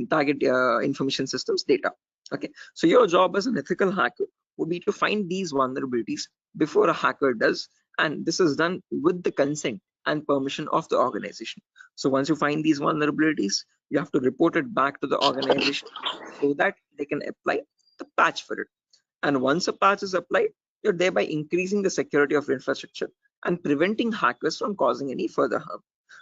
target information systems data. Okay. So your job as an ethical hacker would be to find these vulnerabilities before a hacker does, and this is done with the consent and permission of the organization. So once you find these vulnerabilities, you have to report it back to the organization so that they can apply the patch for it. And once a patch is applied, you're thereby increasing the security of infrastructure and preventing hackers from causing any further harm.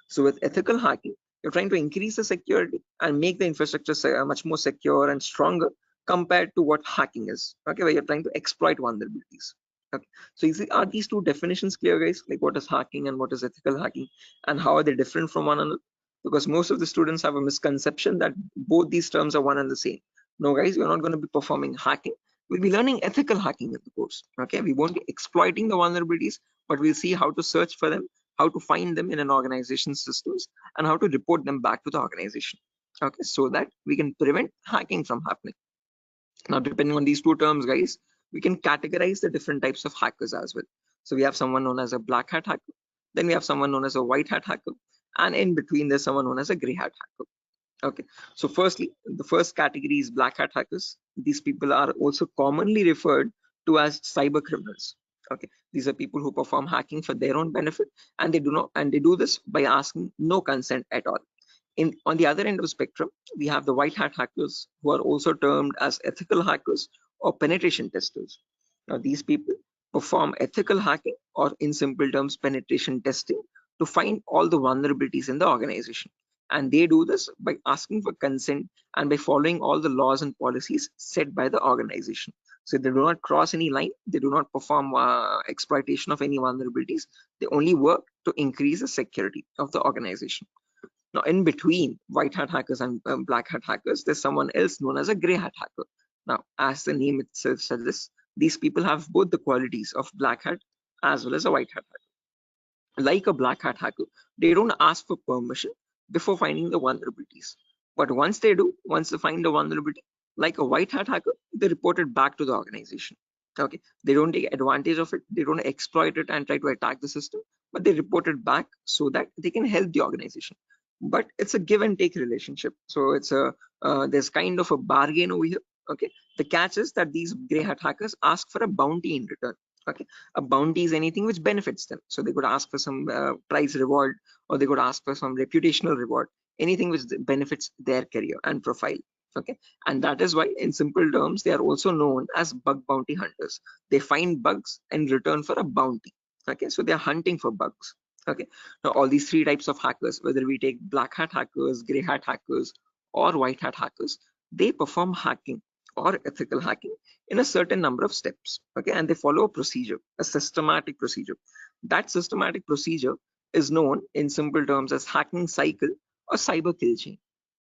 So with ethical hacking, you're trying to increase the security and make the infrastructure much more secure and stronger compared to what hacking is. Okay, where you're trying to exploit vulnerabilities. Okay, so you see, are these two definitions clear, guys? Like what is hacking and what is ethical hacking, and how are they different from one another? Because most of the students have a misconception that both these terms are one and the same. No, guys, we're not going to be performing hacking. We'll be learning ethical hacking in the course. Okay, we won't be exploiting the vulnerabilities, but we'll see how to search for them, how to find them in an organization's systems, and how to report them back to the organization. Okay, so that we can prevent hacking from happening. Now, depending on these two terms, guys, we can categorize the different types of hackers as well. So we have someone known as a black hat hacker, then we have someone known as a white hat hacker, and in between there's someone known as a gray hat hacker. Okay, so firstly, the first category is black hat hackers. These people are also commonly referred to as cyber criminals. Okay, these are people who perform hacking for their own benefit, and they do this by asking no consent at all. On the other end of the spectrum, we have the white hat hackers, who are also termed as ethical hackers or penetration testers. Now, these people perform ethical hacking, or in simple terms, penetration testing, to find all the vulnerabilities in the organization. And they do this by asking for consent and by following all the laws and policies set by the organization. So they do not cross any line, they do not perform exploitation of any vulnerabilities, they only work to increase the security of the organization. Now, in between white hat hackers and black hat hackers, there's someone else known as a gray hat hacker. Now, as the name itself suggests, these people have both the qualities of black hat as well as a white hat hacker. Like a black hat hacker, they don't ask for permission before finding the vulnerabilities. But once they do, once they find the vulnerability, like a white hat hacker, they report it back to the organization. Okay, they don't take advantage of it, they don't exploit it and try to attack the system, but they report it back so that they can help the organization. But it's a give and take relationship, so it's a there's kind of a bargain over here. Okay, the catch is that these gray hat hackers ask for a bounty in return. Okay, a bounty is anything which benefits them, so they could ask for some prize reward, or they could ask for some reputational reward, anything which benefits their career and profile. Okay, and that is why, in simple terms, they are also known as bug bounty hunters. They find bugs in return for a bounty. Okay, so they are hunting for bugs. Okay, now all these three types of hackers, whether we take black hat hackers, gray hat hackers, or white hat hackers, they perform hacking or ethical hacking in a certain number of steps. Okay, and they follow a procedure, a systematic procedure. That systematic procedure is known in simple terms as hacking cycle or cyber kill chain.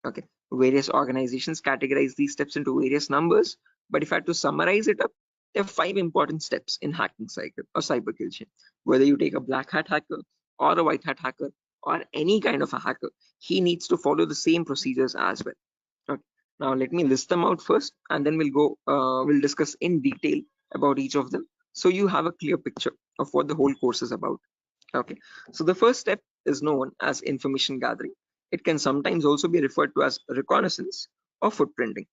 Okay, various organizations categorize these steps into various numbers, but if I had to summarize it up, there are 5 important steps in hacking cycle or cyber kill chain. Whether you take a black hat hacker, or a white hat hacker or any kind of a hacker, he needs to follow the same procedures as well. Okay. Now let me list them out first, and then we'll discuss in detail about each of them, so you have a clear picture of what the whole course is about. Okay. So the first step is known as information gathering. It can sometimes also be referred to as reconnaissance or footprinting.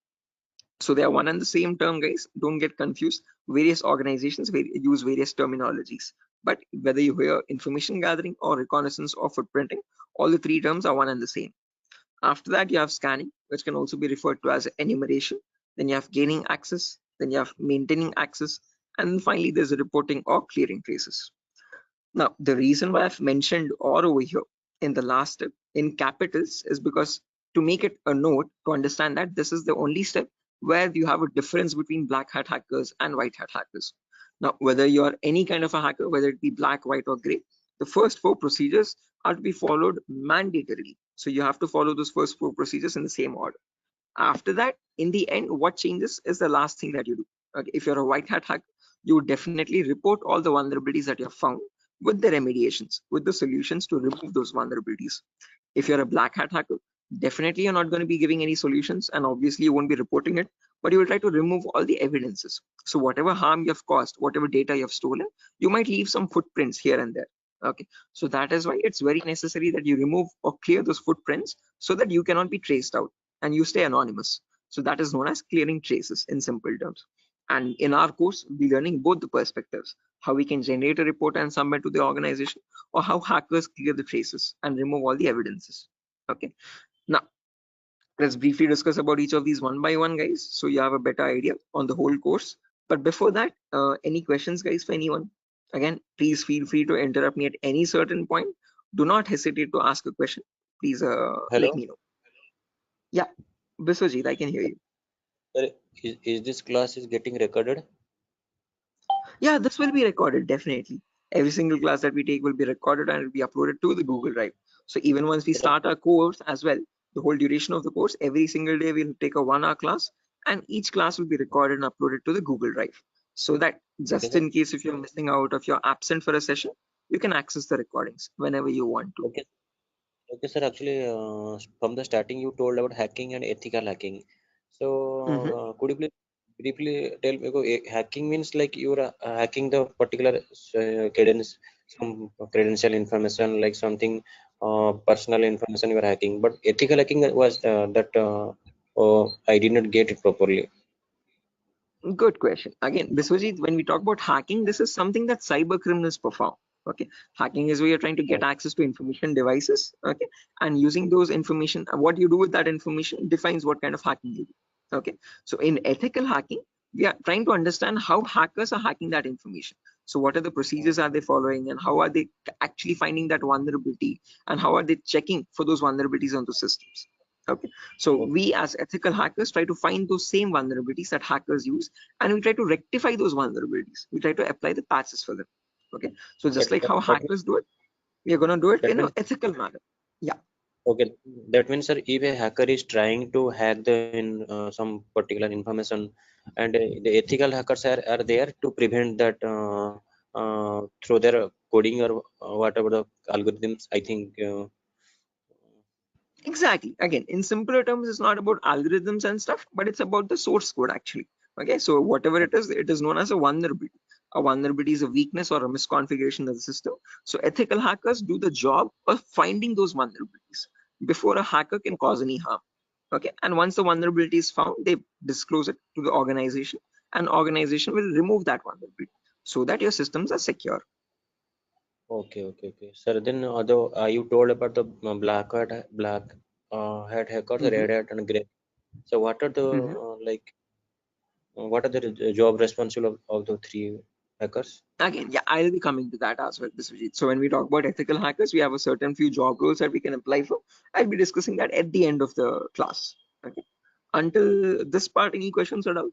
So they are one and the same term, guys. Don't get confused. Various organizations use various terminologies, but whether you hear information gathering or reconnaissance or footprinting, all the three terms are one and the same. After that, you have scanning, which can also be referred to as enumeration. Then you have gaining access. Then you have maintaining access. And then finally, there's reporting or clearing traces. Now, the reason why I've mentioned or over here in the last step in capitals is because to make it a note to understand that this is the only step where you have a difference between black hat hackers and white hat hackers. Now, whether you're any kind of a hacker, whether it be black, white, or gray, the first four procedures are to be followed mandatorily. So you have to follow those first four procedures in the same order. After that, in the end, what changes is the last thing that you do. Okay, if you're a white hat hacker, you would definitely report all the vulnerabilities that you have found with the remediations, with the solutions to remove those vulnerabilities. If you're a black hat hacker, definitely you're not going to be giving any solutions, and obviously you won't be reporting it, but you will try to remove all the evidences. So whatever harm you have caused, whatever data you have stolen, you might leave some footprints here and there. Okay, so that is why it's very necessary that you remove or clear those footprints so that you cannot be traced out and you stay anonymous. So that is known as clearing traces in simple terms. And in our course, we'll be learning both the perspectives, how we can generate a report and submit to the organization, or how hackers clear the traces and remove all the evidences. Okay. Now, let's briefly discuss about each of these one by one, guys, so you have a better idea on the whole course. But before that, any questions, guys, for anyone? Again, please feel free to interrupt me at any certain point. Do not hesitate to ask a question. Please Hello? let me know. Yeah, Biswajit, I can hear you. Sir, is this class is getting recorded? Yeah, this will be recorded, definitely. Every single class that we take will be recorded and it will be uploaded to the Google Drive. So even once we start our course as well, the whole duration of the course, every single day we'll take a 1 hour class, and each class will be recorded and uploaded to the Google Drive. So that just in case if you're missing out, if you're absent for a session, you can access the recordings whenever you want to. Okay. Okay, sir. Actually, from the starting, you told about hacking and ethical hacking. So, could you please briefly tell me? Hacking means like you're hacking the particular some credential information, like something personal information you are hacking. But ethical hacking was that I did not get it properly. Good question. Again, Biswajit, when we talk about hacking, this is something that cyber criminals perform. Okay, hacking is where you're trying to get access to information devices. Okay, and using those information, what you do with that information defines what kind of hacking you do. Okay, so in ethical hacking, we are trying to understand how hackers are hacking that information. So what are the procedures are they following, and how are they actually finding that vulnerability, and how are they checking for those vulnerabilities on the systems? Okay, so we as ethical hackers try to find those same vulnerabilities that hackers use, and we try to rectify those vulnerabilities. We try to apply the patches for them. Okay, so just like how hackers do it, we are going to do it in an ethical manner. Yeah. Okay, that means, sir, if a hacker is trying to hack some particular information, and the ethical hackers are there to prevent that through their coding or whatever the algorithms, I think. Exactly. Again, in simpler terms, it's not about algorithms and stuff, but it's about the source code actually. Okay, so whatever it is known as a vulnerability. A vulnerability is a weakness or a misconfiguration of the system. So ethical hackers do the job of finding those vulnerabilities before a hacker can cause any harm. Okay, and once the vulnerability is found, they disclose it to the organization, and organization will remove that vulnerability so that your systems are secure. Okay. Sir, then although you told about the black hat hackers, red hat, and gray. So what are the what are the job responsible of the three hackers? Again, yeah, I'll be coming to that as well, Biswajit. So when we talk about ethical hackers, we have a certain few job roles that we can apply for. I'll be discussing that at the end of the class. Okay. Until this part, any questions or doubts?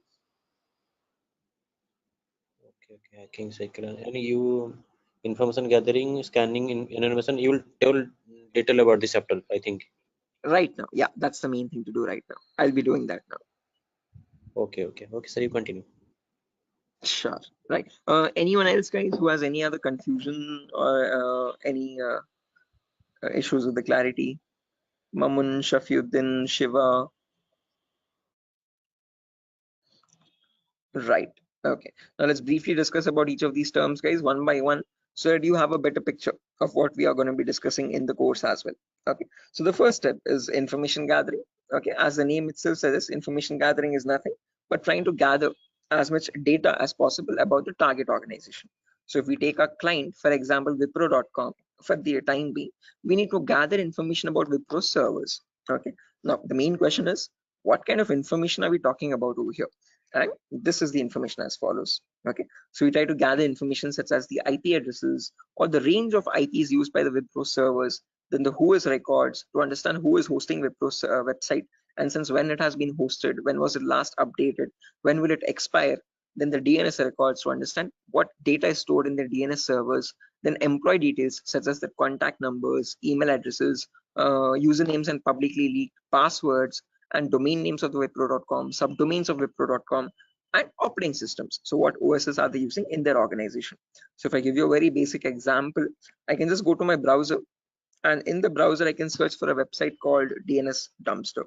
Okay, hacking cycle. And you information gathering, scanning, information. You will tell detail about this chapter, I think. Right now, yeah, that's the main thing to do right now. I'll be doing that now. Okay, sir, you continue. Sure. Right. Anyone else, guys, who has any other confusion or any issues with the clarity? Mamun, Shafiuddin, Shiva. Right. Okay. Now let's briefly discuss about each of these terms, guys, one by one, so that you have a better picture of what we are going to be discussing in the course as well. Okay. So the first step is information gathering. Okay. As the name itself says, information gathering is nothing but trying to gather as much data as possible about the target organization. So if we take our client, for example, Wipro.com, for the time being, we need to gather information about Wipro servers. Okay. Now the main question is, what kind of information are we talking about over here? And this is the information as follows. Okay, so we try to gather information such as the IP addresses or the range of IPs used by the Wipro servers, then the who is records to understand who is hosting Wipro's website, and since when it has been hosted, when was it last updated, when will it expire, then the DNS records to understand what data is stored in the DNS servers, then employee details such as the contact numbers, email addresses, usernames and publicly leaked passwords, and domain names of the Wipro.com, subdomains of Wipro.com, and operating systems. So what OSs are they using in their organization? So if I give you a very basic example, I can just go to my browser, and in the browser I can search for a website called DNS Dumpster.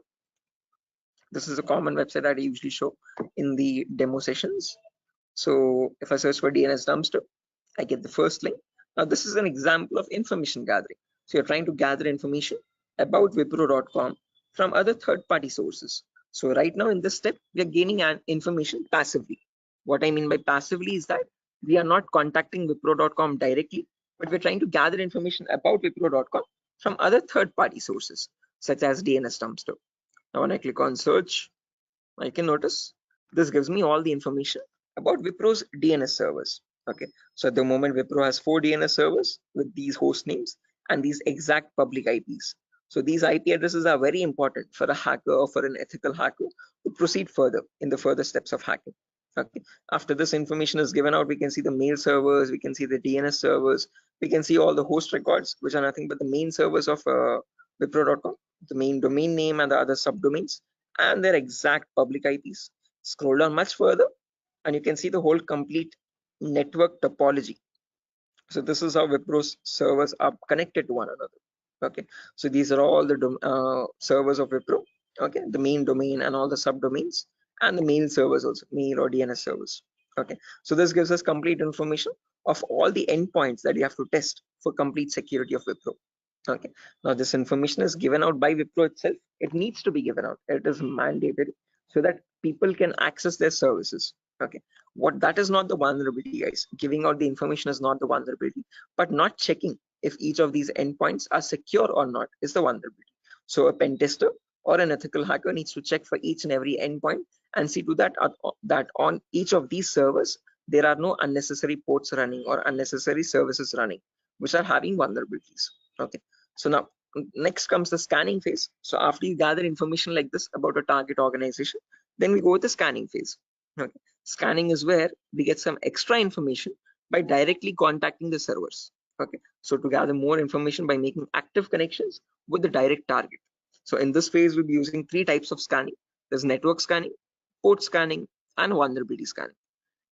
This is a common website that I usually show in the demo sessions. So if I search for DNS Dumpster, I get the first link. Now this is an example of information gathering. So you're trying to gather information about Wipro.com from other third-party sources. So right now in this step, we are gaining an information passively. What I mean by passively is that we are not contacting Wipro.com directly, but we're trying to gather information about Wipro.com from other third-party sources, such as DNS Dumpster. Now when I click on search, I can notice this gives me all the information about Wipro's DNS servers. Okay, so at the moment Wipro has 4 DNS servers with these host names and these exact public IPs. So these IP addresses are very important for a hacker or for an ethical hacker to proceed further in the further steps of hacking. Okay, after this information is given out, we can see the mail servers, we can see the DNS servers, we can see all the host records, which are nothing but the main servers of Wipro.com, the main domain name and the other subdomains, and their exact public IPs. Scroll down much further and you can see the whole complete network topology. So this is how Wipro's servers are connected to one another. Okay, so these are all the servers of Wipro. Okay, the main domain and all the subdomains, and the mail servers also, mail or DNS servers. Okay, so this gives us complete information of all the endpoints that you have to test for complete security of Wipro. Okay, now this information is given out by Wipro itself. It needs to be given out. It is mandated so that people can access their services. Okay, what that is not the vulnerability, guys. Giving out the information is not the vulnerability, but not checking if each of these endpoints are secure or not is the vulnerability. So a pen tester or an ethical hacker needs to check for each and every endpoint and see to that that on each of these servers there are no unnecessary ports running or unnecessary services running which are having vulnerabilities. Okay, so now next comes the scanning phase. So after you gather information like this about a target organization, then we go with the scanning phase. Okay, scanning is where we get some extra information by directly contacting the servers. Okay, so to gather more information by making active connections with the direct target. So in this phase we'll be using 3 types of scanning. There's network scanning, port scanning, and vulnerability scanning.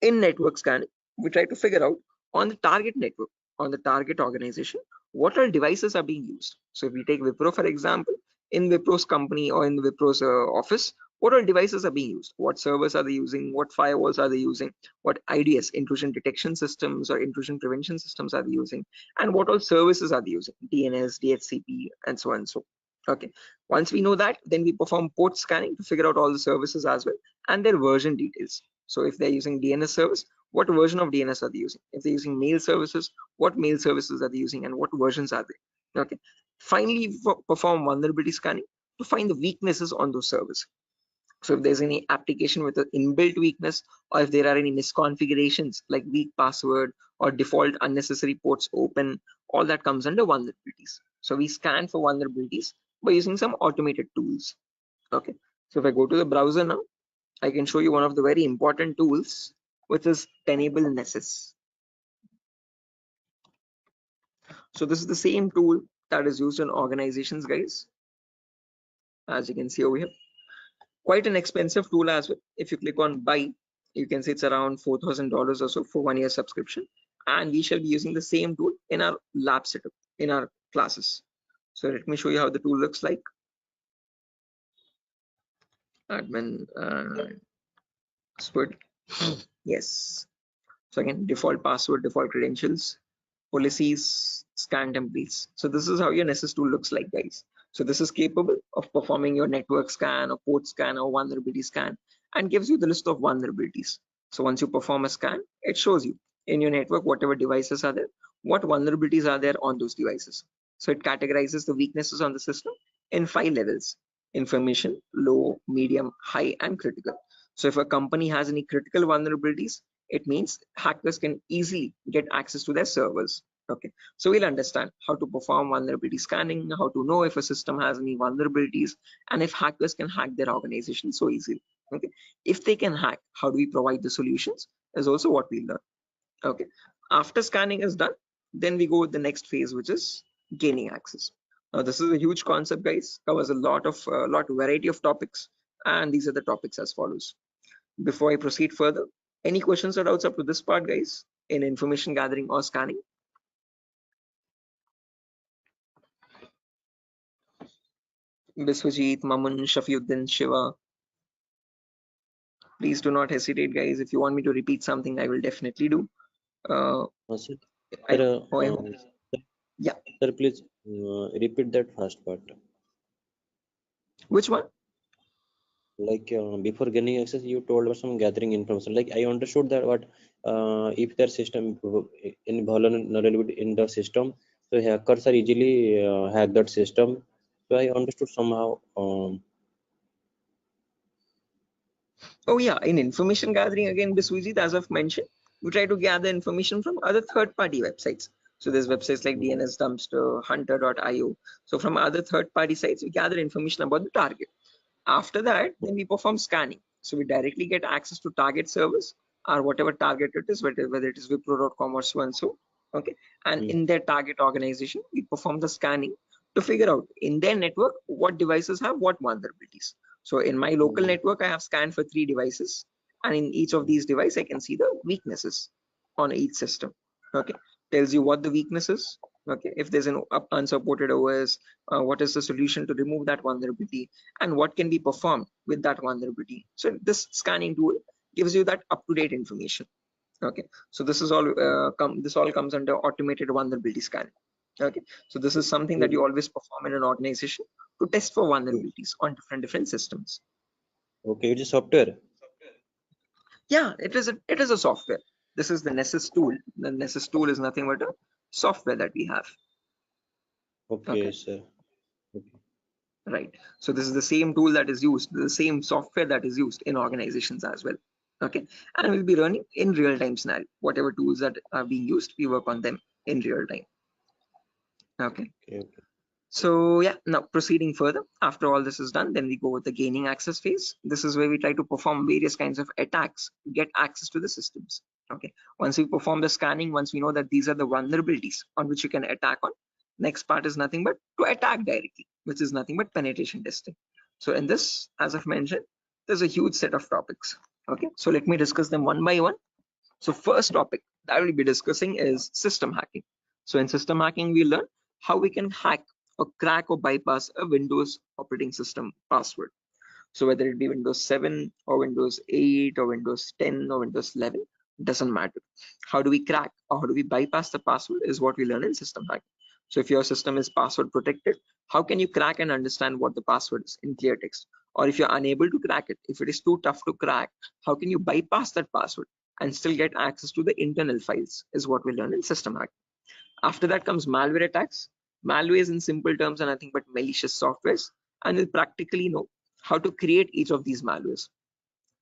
In network scanning, we try to figure out on the target network, on the target organization, what all devices are being used. So if we take Wipro for example, in Wipro's company or in Wipro's office, what all devices are being used, what servers are they using, what firewalls are they using, what IDS, intrusion detection systems or intrusion prevention systems are they using, and what all services are they using, DNS, DHCP, and so on and so. Okay, once we know that, then we perform port scanning to figure out all the services as well and their version details. So if they're using DNS service, what version of DNS are they using? If they're using mail services, what mail services are they using and what versions are they? Okay, finally perform vulnerability scanning to find the weaknesses on those servers. So if there's any application with an inbuilt weakness, or if there are any misconfigurations like weak password or default unnecessary ports open, all that comes under vulnerabilities. So we scan for vulnerabilities by using some automated tools. Okay, so if I go to the browser now, I can show you one of the very important tools, which is Tenable Nessus. So this is the same tool that is used in organizations, guys. As you can see over here, quite an expensive tool as well. If you click on buy, You can say it's around $4,000 or so for 1 year subscription, and we shall be using the same tool in our lab setup in our classes. So let me show you how the tool looks like. Admin password. Yes. So again, default password, default credentials, policies, scan templates. So this is how your Nessus tool looks like, guys. So this is capable of performing your network scan or port scan or vulnerability scan, and gives you the list of vulnerabilities. So once you perform a scan, it shows you in your network whatever devices are there, what vulnerabilities are there on those devices. So it categorizes the weaknesses on the system in 5 levels: information, low, medium, high, and critical. So if a company has any critical vulnerabilities, it means hackers can easily get access to their servers. Okay, so we'll understand how to perform vulnerability scanning, how to know if a system has any vulnerabilities, and if hackers can hack their organization so easily. Okay, if they can hack, how do we provide the solutions is also what we learn. Okay, after scanning is done, then we go with the next phase, which is gaining access. Now this is a huge concept, guys, covers a lot of variety of topics, and these are the topics as follows. Before I proceed further, any questions or doubts up to this part, guys, in information gathering or scanning? Biswajit, Mamun, Shafiuddin, Shiva. Please do not hesitate, guys. If you want me to repeat something, I will definitely do. Sir, Yeah. Sir, please repeat that first part. Which one? Like before gaining access, you told about some gathering information. Like I understood that what if their system in vulnerability in the system, so hackers are easily hack that system. So I understood somehow. Oh yeah, in information gathering again, Biswajit, as I've mentioned, we try to gather information from other third-party websites. So there's websites like DNS Dumpster, Hunter.io. So from other third-party sites, we gather information about the target. After that, then we perform scanning. So we directly get access to target servers or whatever target it is, whether it is Wipro.com or so and so. Okay. And in their target organization, we perform the scanning to figure out in their network what devices have what vulnerabilities. So in my local network, I have scanned for 3 devices, and in each of these devices, I can see the weaknesses on each system. Okay. Tells you what the weakness is. Okay. If there's an unsupported OS, what is the solution to remove that vulnerability, and what can be performed with that vulnerability. So this scanning tool gives you that up-to-date information. Okay, so this is all this all comes under automated vulnerability scanning. Okay, so this is something that you always perform in an organization to test for vulnerabilities on different systems. Okay, it is software. Yeah, it is a software. This is the Nessus tool. The Nessus tool is nothing but a software that we have. Okay, sir. Okay. Right. So this is the same tool that is used, the same software that is used in organizations as well. Okay, and we'll be running in real-time scenario. Whatever tools that are being used, we work on them in real time. Okay. So yeah, now proceeding further, after all this is done, then we go with the gaining access phase. This is where we try to perform various kinds of attacks to get access to the systems. Okay, once we perform the scanning, once we know that these are the vulnerabilities on which you can attack on, next part is nothing but to attack directly, which is nothing but penetration testing. So in this, as I've mentioned, there's a huge set of topics. Okay, so let me discuss them one by one. So first topic that we'll be discussing is system hacking. So in system hacking, we learn how we can hack or crack or bypass a Windows operating system password. So whether it be Windows 7 or Windows 8 or Windows 10 or Windows 11, doesn't matter. How do we crack or how do we bypass the password is what we learn in system hacking. So if your system is password protected, how can you crack and understand what the password is in clear text? Or if you're unable to crack it, if it is too tough to crack, how can you bypass that password and still get access to the internal files is what we learn in system hacking. After that comes malware attacks. Malwares in simple terms are nothing but malicious softwares, and we'll practically know how to create each of these malwares.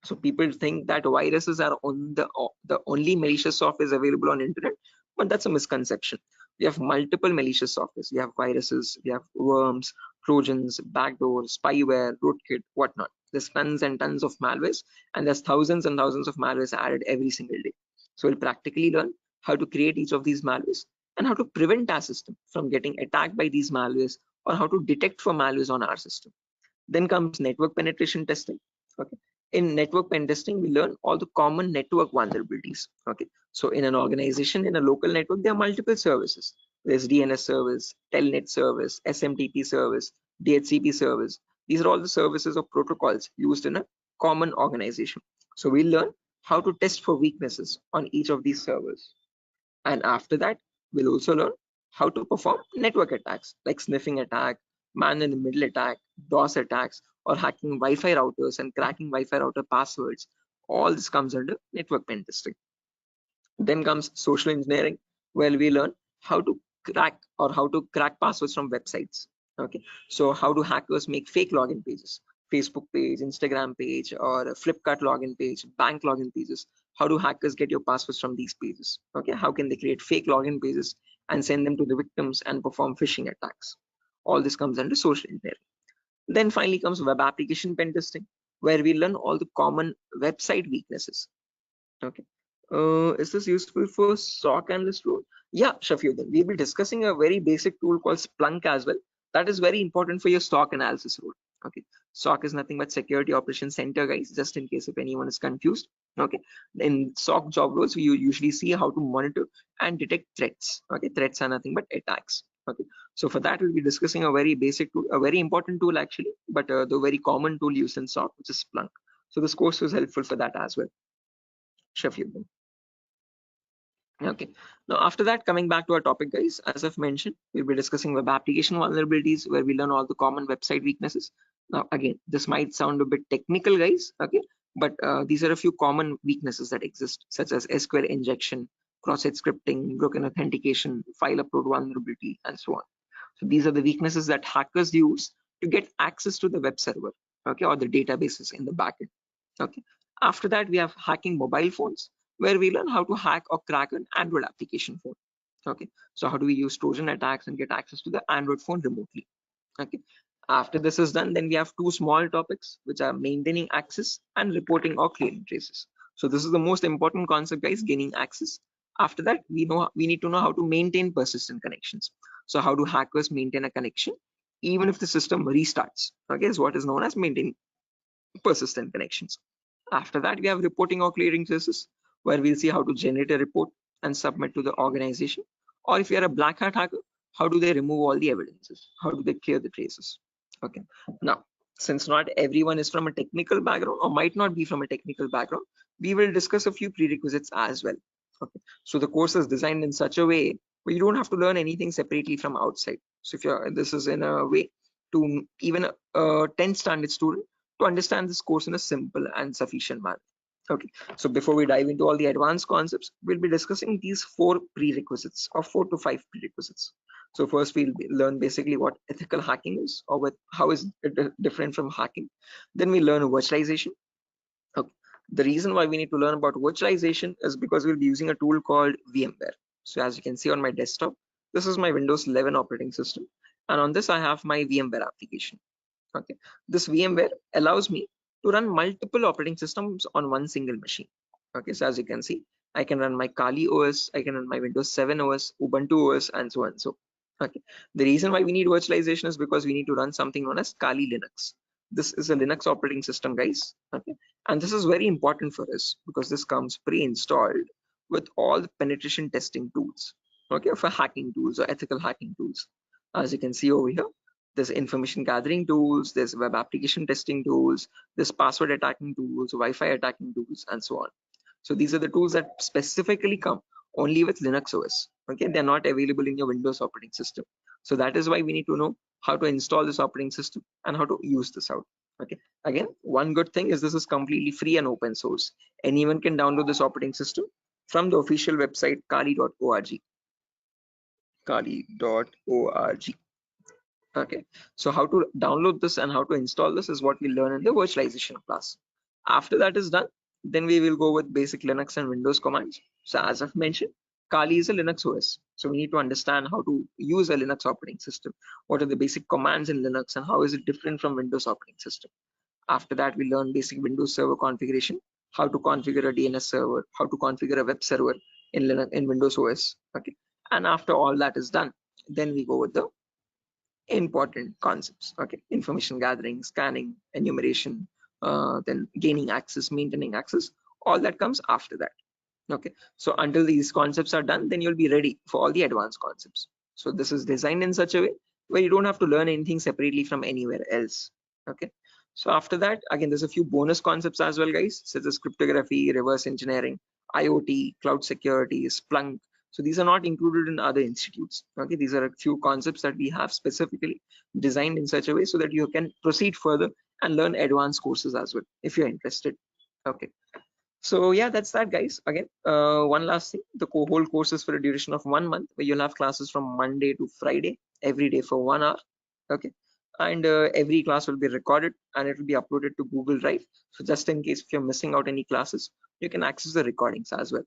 So people think that viruses are on the only malicious software is available on internet, but that's a misconception. We have multiple malicious softwares. We have viruses, we have worms, trojans, backdoors, spyware, rootkit, whatnot. There's tons and tons of malwares, and there's thousands and thousands of malwares added every single day. So we'll practically learn how to create each of these malwares and how to prevent our system from getting attacked by these malwares, or how to detect for malwares on our system. Then comes network penetration testing. Okay. in network pen testing, we learn all the common network vulnerabilities. Okay, so in an organization, in a local network, there are multiple services. There's DNS service, Telnet service, SMTP service, DHCP service. These are all the services or protocols used in a common organization. So we learn how to test for weaknesses on each of these servers. And after that, we'll also learn how to perform network attacks like sniffing attack, man in the middle attack, DOS attacks, or hacking Wi-Fi routers and cracking Wi-Fi router passwords. All this comes under network pen testing. Then comes social engineering, where we learn how to crack passwords from websites. Okay, so how do hackers make fake login pages, Facebook page, Instagram page, or a Flipkart login page, bank login pages? How do hackers get your passwords from these pages? Okay, how can they create fake login pages and send them to the victims and perform phishing attacks? All this comes under social engineering. Then finally comes web application pen testing, where we learn all the common website weaknesses. Okay. Is this useful for SOC analyst role? Yeah, Shafiuddin. We'll be discussing a very basic tool called Splunk as well. That is very important for your SOC analysis role. Okay. SOC is nothing but Security Operations Center, guys, just in case if anyone is confused. Okay. In SOC job roles, we usually see how to monitor and detect threats. Okay. Threats are nothing but attacks. Okay. So for that, we'll be discussing a very basic tool, a very important tool actually, but the very common tool used in SOC, which is Splunk. So this course was helpful for that as well. Shafiuddin. Okay, now after that, coming back to our topic, guys, as I've mentioned, we'll be discussing web application vulnerabilities, where we learn all the common website weaknesses. Now again, this might sound a bit technical, guys, okay, but these are a few common weaknesses that exist, such as SQL injection, cross-site scripting, broken authentication, file upload vulnerability, and so on. So these are the weaknesses that hackers use to get access to the web server, okay, or the databases in the backend. Okay, after that, we have hacking mobile phones, where we learn how to hack or crack an Android application phone. Okay, so how do we use Trojan attacks and get access to the Android phone remotely? Okay, after this is done, then we have two small topics, which are maintaining access and reporting or clearing traces. So this is the most important concept, guys, gaining access. After that, we need to know how to maintain persistent connections. So how do hackers maintain a connection even if the system restarts? Okay, is what is known as maintaining persistent connections. After that, we have reporting or clearing traces, where we'll see how to generate a report and submit to the organization. Or if you're a black hat hacker, how do they remove all the evidences? How do they clear the traces? Okay. Now, since not everyone is from a technical background or might not be from a technical background, we will discuss a few prerequisites as well. Okay. So the course is designed in such a way where you don't have to learn anything separately from outside. So if this is in a way to even a 10th standard student to understand this course in a simple and sufficient manner. Okay, so before we dive into all the advanced concepts, we'll be discussing these 4 prerequisites or 4 to 5 prerequisites. So first we'll learn basically what ethical hacking is, or how is it different from hacking. Then we learn virtualization. Okay. The reason why we need to learn about virtualization is because we'll be using a tool called VMware. So as you can see on my desktop, this is my Windows 11 operating system, and on this I have my VMware application. Okay, this VMware allows me to run multiple operating systems on one single machine. Okay, so as you can see, I can run my Kali OS, I can run my Windows 7 OS, Ubuntu OS, and so on. So, okay, the reason why we need virtualization is because we need to run something known as Kali Linux. This is a Linux operating system, guys. Okay, and this is very important for us because this comes pre-installed with all the penetration testing tools. Okay, for hacking tools or ethical hacking tools. As you can see over here, there's information gathering tools, there's web application testing tools, there's password attacking tools, Wi-Fi attacking tools, and so on. So these are the tools that specifically come only with Linux OS. Okay, they're not available in your Windows operating system. So that is why we need to know how to install this operating system and how to use this out. Okay, again, one good thing is this is completely free and open source. Anyone can download this operating system from the official website kali.org. Kali.org. Okay, so how to download this and how to install this is what we learn in the virtualization class. After that is done, then we will go with basic Linux and Windows commands. So as I've mentioned, Kali is a Linux OS. So we need to understand how to use a Linux operating system. What are the basic commands in Linux and how is it different from Windows operating system? After that, we learn basic Windows server configuration, how to configure a DNS server, how to configure a web server in Linux, in Windows OS. Okay, and after all that is done, then we go with the important concepts. Okay, information gathering, scanning, enumeration, then gaining access, maintaining access, all that comes after that. Okay, so until these concepts are done, then you'll be ready for all the advanced concepts. So this is designed in such a way where you don't have to learn anything separately from anywhere else. Okay, so after that, again, there's a few bonus concepts as well, guys, such as cryptography, reverse engineering, IoT, cloud security, Splunk. So these are not included in other institutes. Okay, these are a few concepts that we have specifically designed in such a way so that you can proceed further and learn advanced courses as well if you're interested. Okay, so yeah, that's that, guys. Again, one last thing, the whole course is for a duration of 1 month, where you'll have classes from Monday to Friday every day for 1 hour. Okay, and every class will be recorded and it will be uploaded to Google Drive. So just in case if you're missing out any classes, you can access the recordings as well.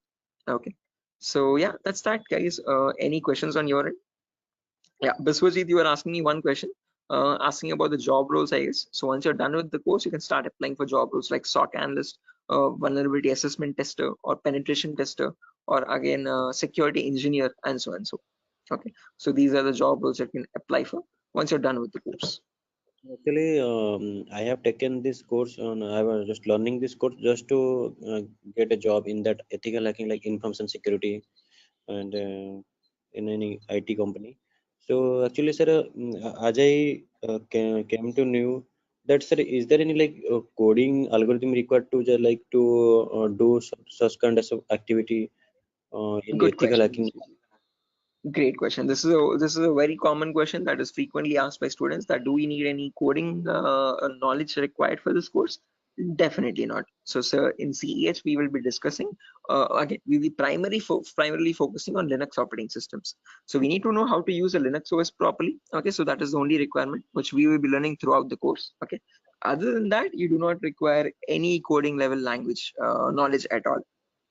Okay, so yeah, that's that, guys. Any questions on your end? Yeah, Biswajit, you were asking me one question, asking about the job roles, I guess. So once you're done with the course, you can start applying for job roles like SOC analyst, vulnerability assessment tester, or penetration tester, or again, security engineer, and so on. So, okay. So these are the job roles you can apply for once you're done with the course. Actually, I have taken this course on. I was just learning this course just to get a job in that ethical hacking, like information security, and in any IT company. So actually, sir, as I came to know that, sir, is there any like coding algorithm required to just like to do such kind of activity in Good ethical question. hacking? Great question. This is a very common question that is frequently asked by students, that do we need any coding knowledge required for this course? Definitely not. So, sir, in CEH we will be discussing again. We will be primarily focusing on Linux operating systems. So we need to know how to use a Linux OS properly. Okay, so that is the only requirement which we will be learning throughout the course. Okay. Other than that, you do not require any coding level language knowledge at all.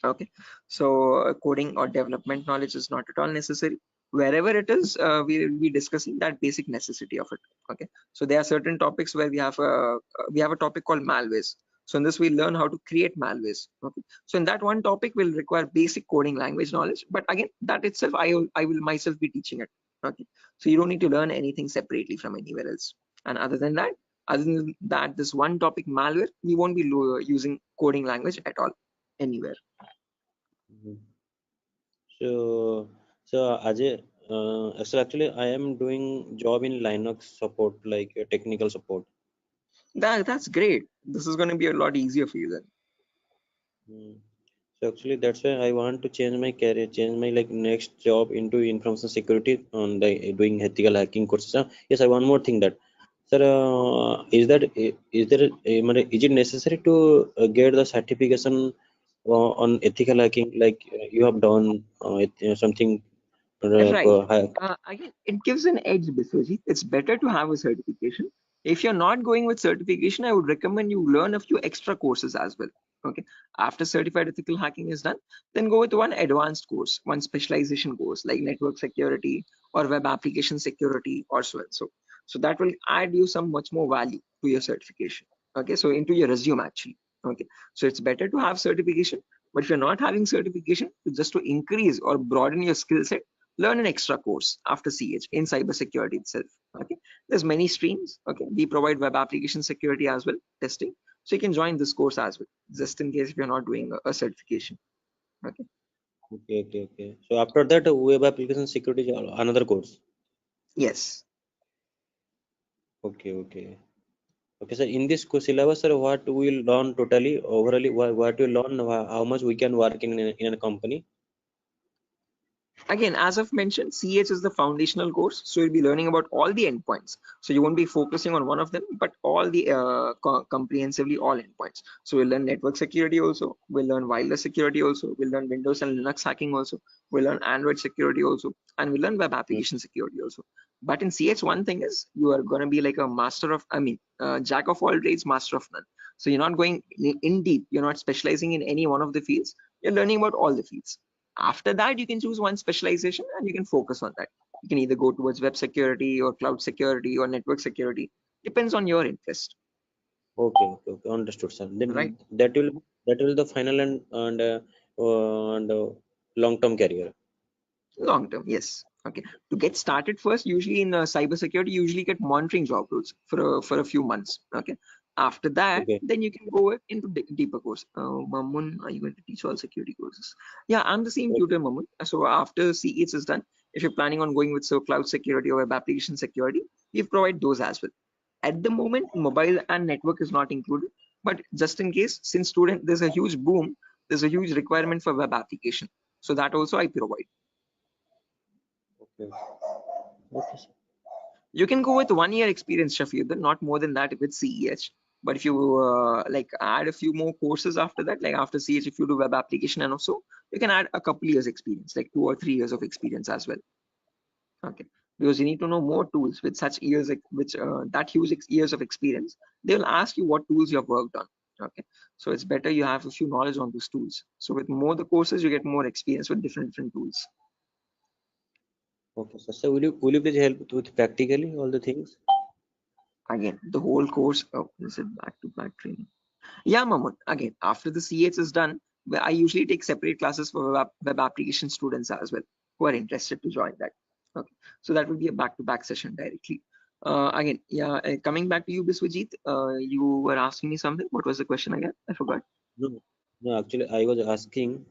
Okay, so coding or development knowledge is not at all necessary. Wherever it is, we will be discussing that basic necessity of it. Okay, so there are certain topics where we have a topic called malwares. So in this we learn how to create malwares. Okay, so in that one topic will require basic coding language knowledge, but again, that itself I will myself be teaching it. Okay, so you don't need to learn anything separately from anywhere else. And other than that, this one topic malware, we won't be using coding language at all anywhere. Mhm. So Ajay, so actually I am doing job in Linux support, like technical support. That's great. This is going to be a lot easier for you then. Mm. So actually that's why I want to change my career, change my like next job into information security on the doing ethical hacking courses. Yes, I one more thing that, sir, is it necessary to get the certification on ethical hacking, like you have done something Right. Again, it gives an edge, Biswajit. It's better to have a certification. If you're not going with certification, I would recommend you learn a few extra courses as well. Okay. After certified ethical hacking is done, then go with one advanced course, one specialization course like network security or web application security or so and so. So that will add you some much more value to your certification. Okay. So into your resume actually. Okay. So it's better to have certification, but if you're not having certification, just to increase or broaden your skill set, learn an extra course after CH in cybersecurity itself. Okay, there's many streams. Okay, we provide web application security as well, testing. So you can join this course as well, just in case if you're not doing a certification. Okay. Okay. So after that, web application security is another course. Yes. Okay. Okay, sir. In this syllabus, sir, what we will learn totally, overally, what we learn, how much we can work in a company. Again, as I've mentioned, CH is the foundational course, so you'll be learning about all the endpoints. So you won't be focusing on one of them, but all the comprehensively all endpoints. So we'll learn network security also, we'll learn wireless security also, we'll learn Windows and Linux hacking also, we'll learn Android security also, and we'll learn web application security also. But in CH, one thing is you are going to be like a jack of all trades, master of none. So you're not going in deep, you're not specializing in any one of the fields, you're learning about all the fields. After that, you can choose one specialization and you can focus on that. You can either go towards web security or cloud security or network security. Depends on your interest. Okay. Understood, sir. Then Right. that will the final and long-term career. Long term, yes. Okay. To get started first, usually in cybersecurity, you usually get monitoring job roles for a few months. Okay. After that, Okay. then you can go into deeper course. Mamun, are you going to teach all security courses? Yeah, I'm the same tutor, Mamun. So after CH is done, if you're planning on going with cloud security or web application security, we provide those as well. At the moment, mobile and network is not included, but just in case, since there's a huge boom, there's a huge requirement for web application. So that also I provide. Okay. Okay, sir. You can go with 1 year experience, Shafiq, not more than that with CEH. But if you like add a few more courses after that, like after CH, if you do web application and also, you can add a couple years experience, like 2 or 3 years of experience as well. Okay, because you need to know more tools with such years, that huge years of experience. They will ask you what tools you have worked on. Okay, so it's better you have a few knowledge on those tools. So with more the courses, you get more experience with different tools. Okay, sir. So will you please help with practically all the things? Again, the whole course. Oh, is it back-to-back training? Yeah, Mahmood. Again, after the CH is done, I usually take separate classes for web application students as well who are interested to join that. Okay, so that will be a back-to-back session directly. Again, yeah, coming back to you, Biswajit, you were asking me something. What was the question again? I forgot. No, actually, I was asking,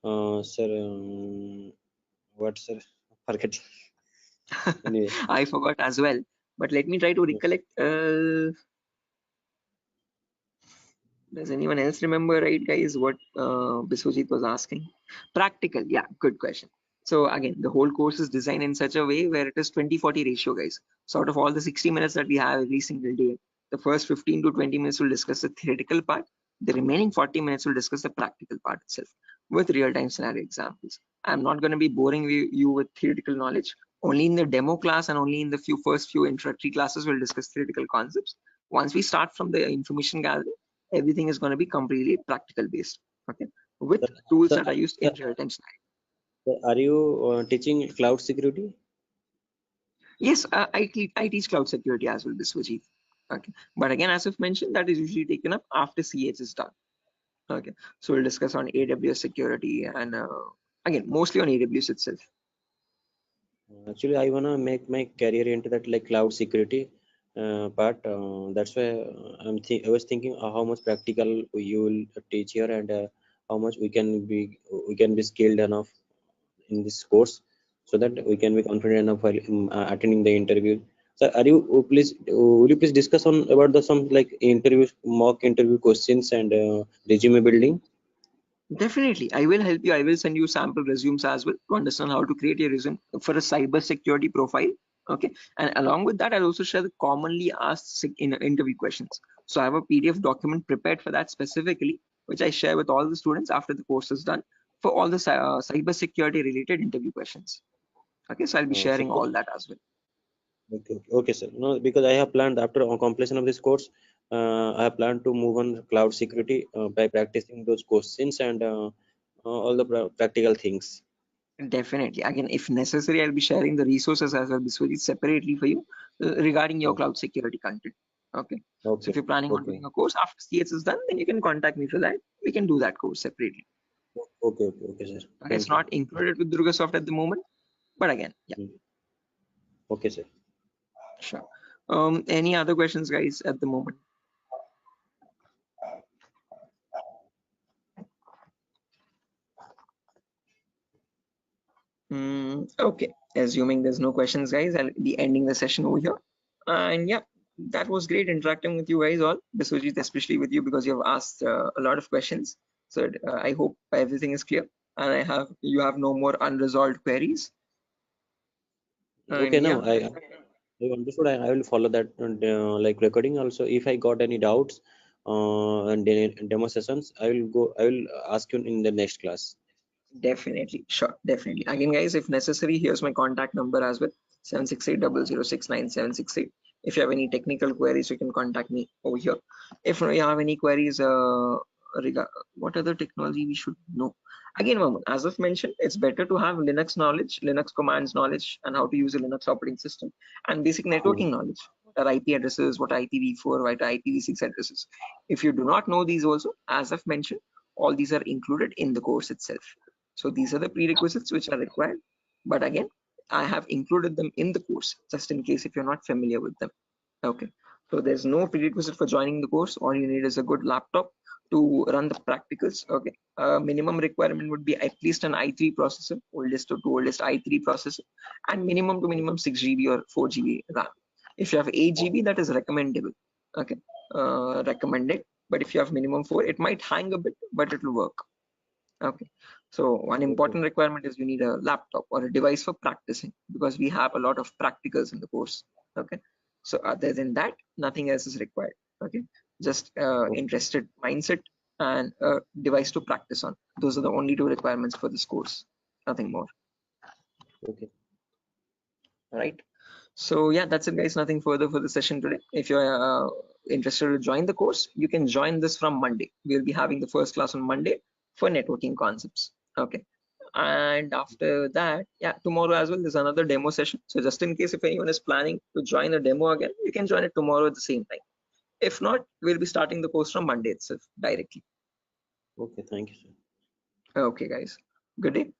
sir, what, sir? Forgetting. Anyway. I forgot as well, but let me try to recollect. Does anyone else remember, right, guys, what Biswajit was asking? Practical, yeah, good question. So again, the whole course is designed in such a way where it is 20-40 ratio, guys. So out of all the 60 minutes that we have every single day, the first 15 to 20 minutes will discuss the theoretical part. The remaining 40 minutes will discuss the practical part itself with real-time scenario examples. I'm not going to be boring you with theoretical knowledge. Only in the demo class and only in the first few introductory classes we'll discuss theoretical concepts. Once we start from the information gathering, everything is going to be completely practical based. Okay, with tools that are used in real-time scenario. Are you teaching cloud security? Yes, I teach cloud security as well, Biswajit. Okay, but again, as I've mentioned, that is usually taken up after CH is done. Okay, so we'll discuss on AWS security and again, mostly on AWS itself. Actually, I wanna make my career into that like cloud security part. That's why I was thinking how much practical you will teach here and how much we can be skilled enough in this course, so that we can be confident enough while attending the interview. So, will you please discuss on about the some like mock interview questions and resume building? Definitely, I will help you. I will send you sample resumes as well to understand how to create a resume for a cyber security profile. Okay, and along with that, I'll also share the commonly asked in interview questions. So I have a PDF document prepared for that specifically, which I share with all the students after the course is done for all the cyber security related interview questions. Okay, so I'll be sharing all that as well. Okay, sir. No, because I have planned after completion of this course, I have planned to move on cloud security by practicing those questions and all the practical things. Definitely. Again, if necessary, I'll be sharing the resources as well separately for you regarding your cloud security content. Okay. So if you're planning on doing a course after CS is done, then you can contact me for that. We can do that course separately. Okay, sir. Okay, it's not included with Durga Soft at the moment, but again, yeah. Okay, sir. Sure. Any other questions, guys, at the moment? Okay, assuming there's no questions, guys, I'll be ending the session over here. And yeah, that was great interacting with you guys all, Biswajit, especially with you because you have asked a lot of questions. So I hope everything is clear and you have no more unresolved queries. Okay, and now yeah, I understood. I will follow that like recording also. If I got any doubts and demo sessions, I will ask you in the next class. Definitely, sure, definitely. Again, guys, if necessary, here's my contact number as well, 76800697768. If you have any technical queries, you can contact me over here. If you have any queries regarding what other technology we should know, again, Maman, as I've mentioned, it's better to have Linux knowledge, Linux commands knowledge, and how to use a Linux operating system, and basic networking knowledge. What are IP addresses, what are IPv4, what are IPv6 addresses. If you do not know these also, as I've mentioned, all these are included in the course itself. So these are the prerequisites which are required. But again, I have included them in the course just in case if you're not familiar with them. Okay. So there's no prerequisite for joining the course. All you need is a good laptop to run the practicals. Okay. Minimum requirement would be at least an i3 processor, oldest to oldest i3 processor, and minimum to minimum 6 GB or 4 GB RAM. If you have 8 GB, that is recommendable. Okay. Recommended. But if you have minimum 4, it might hang a bit, but it will work. Okay. So one important requirement is you need a laptop or a device for practicing, because we have a lot of practicals in the course. Okay. So other than that, nothing else is required. Okay. Just interested mindset and a device to practice on. Those are the only 2 requirements for this course. Nothing more. Okay. All right. So yeah, that's it, guys. Nothing further for the session today. If you're interested to join the course, you can join this from Monday. We'll be having the first class on Monday for networking concepts. Okay. And after that, yeah, tomorrow as well, there's another demo session. So just in case if anyone is planning to join the demo again, you can join it tomorrow at the same time. If not, we'll be starting the course from Monday itself directly. Okay, thank you, sir. Okay, guys. Good day.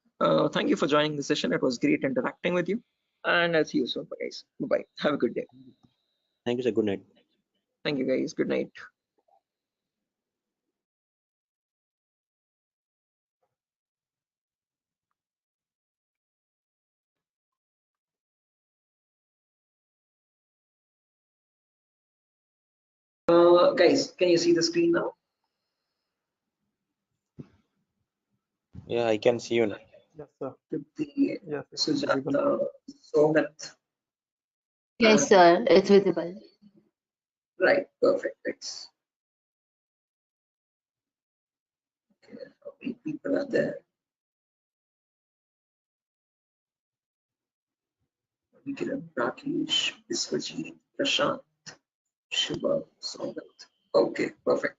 Thank you for joining the session. It was great interacting with you. And I'll see you soon, guys. Bye-bye. Have a good day. Thank you, sir. Good night. Thank you, guys. Good night. Guys, can you see the screen now? Yeah, I can see you now. Yes, sir. The Yes, it's Sujata, visible. Somat. Yes, sir, it's visible. Right, perfect. Thanks. Okay, how many people are there? Vikiran, Rakesh, Biswajit, Prashant, Shiva, Somat. Okay, perfect.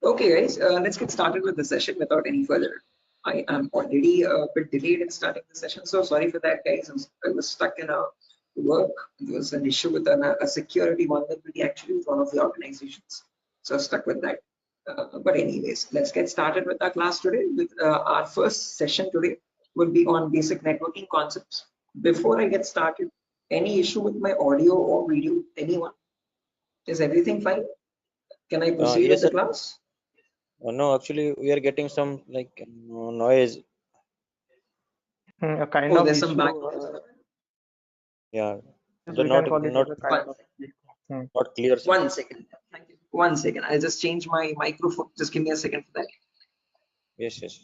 Okay, guys, let's get started with the session without any further. I am already a bit delayed in starting the session, so sorry for that, guys. I was stuck in a work. There was an issue with a security vulnerability actually with one of the organizations, so I was stuck with that. But anyways, let's get started with our class today. With our first session today will be on basic networking concepts. Before I get started, any issue with my audio or video? Anyone? Is everything fine? Can I proceed with Yes, the sir. class? No, actually, we are getting some like noise. Kind Oh, of there's some issue. background. Yeah, Yes, they're we can call it not as a kind of. not clear, sir. 1 second. Thank you. 1 second. I'll just change my microphone. Just give me a second for that. Yes, yes.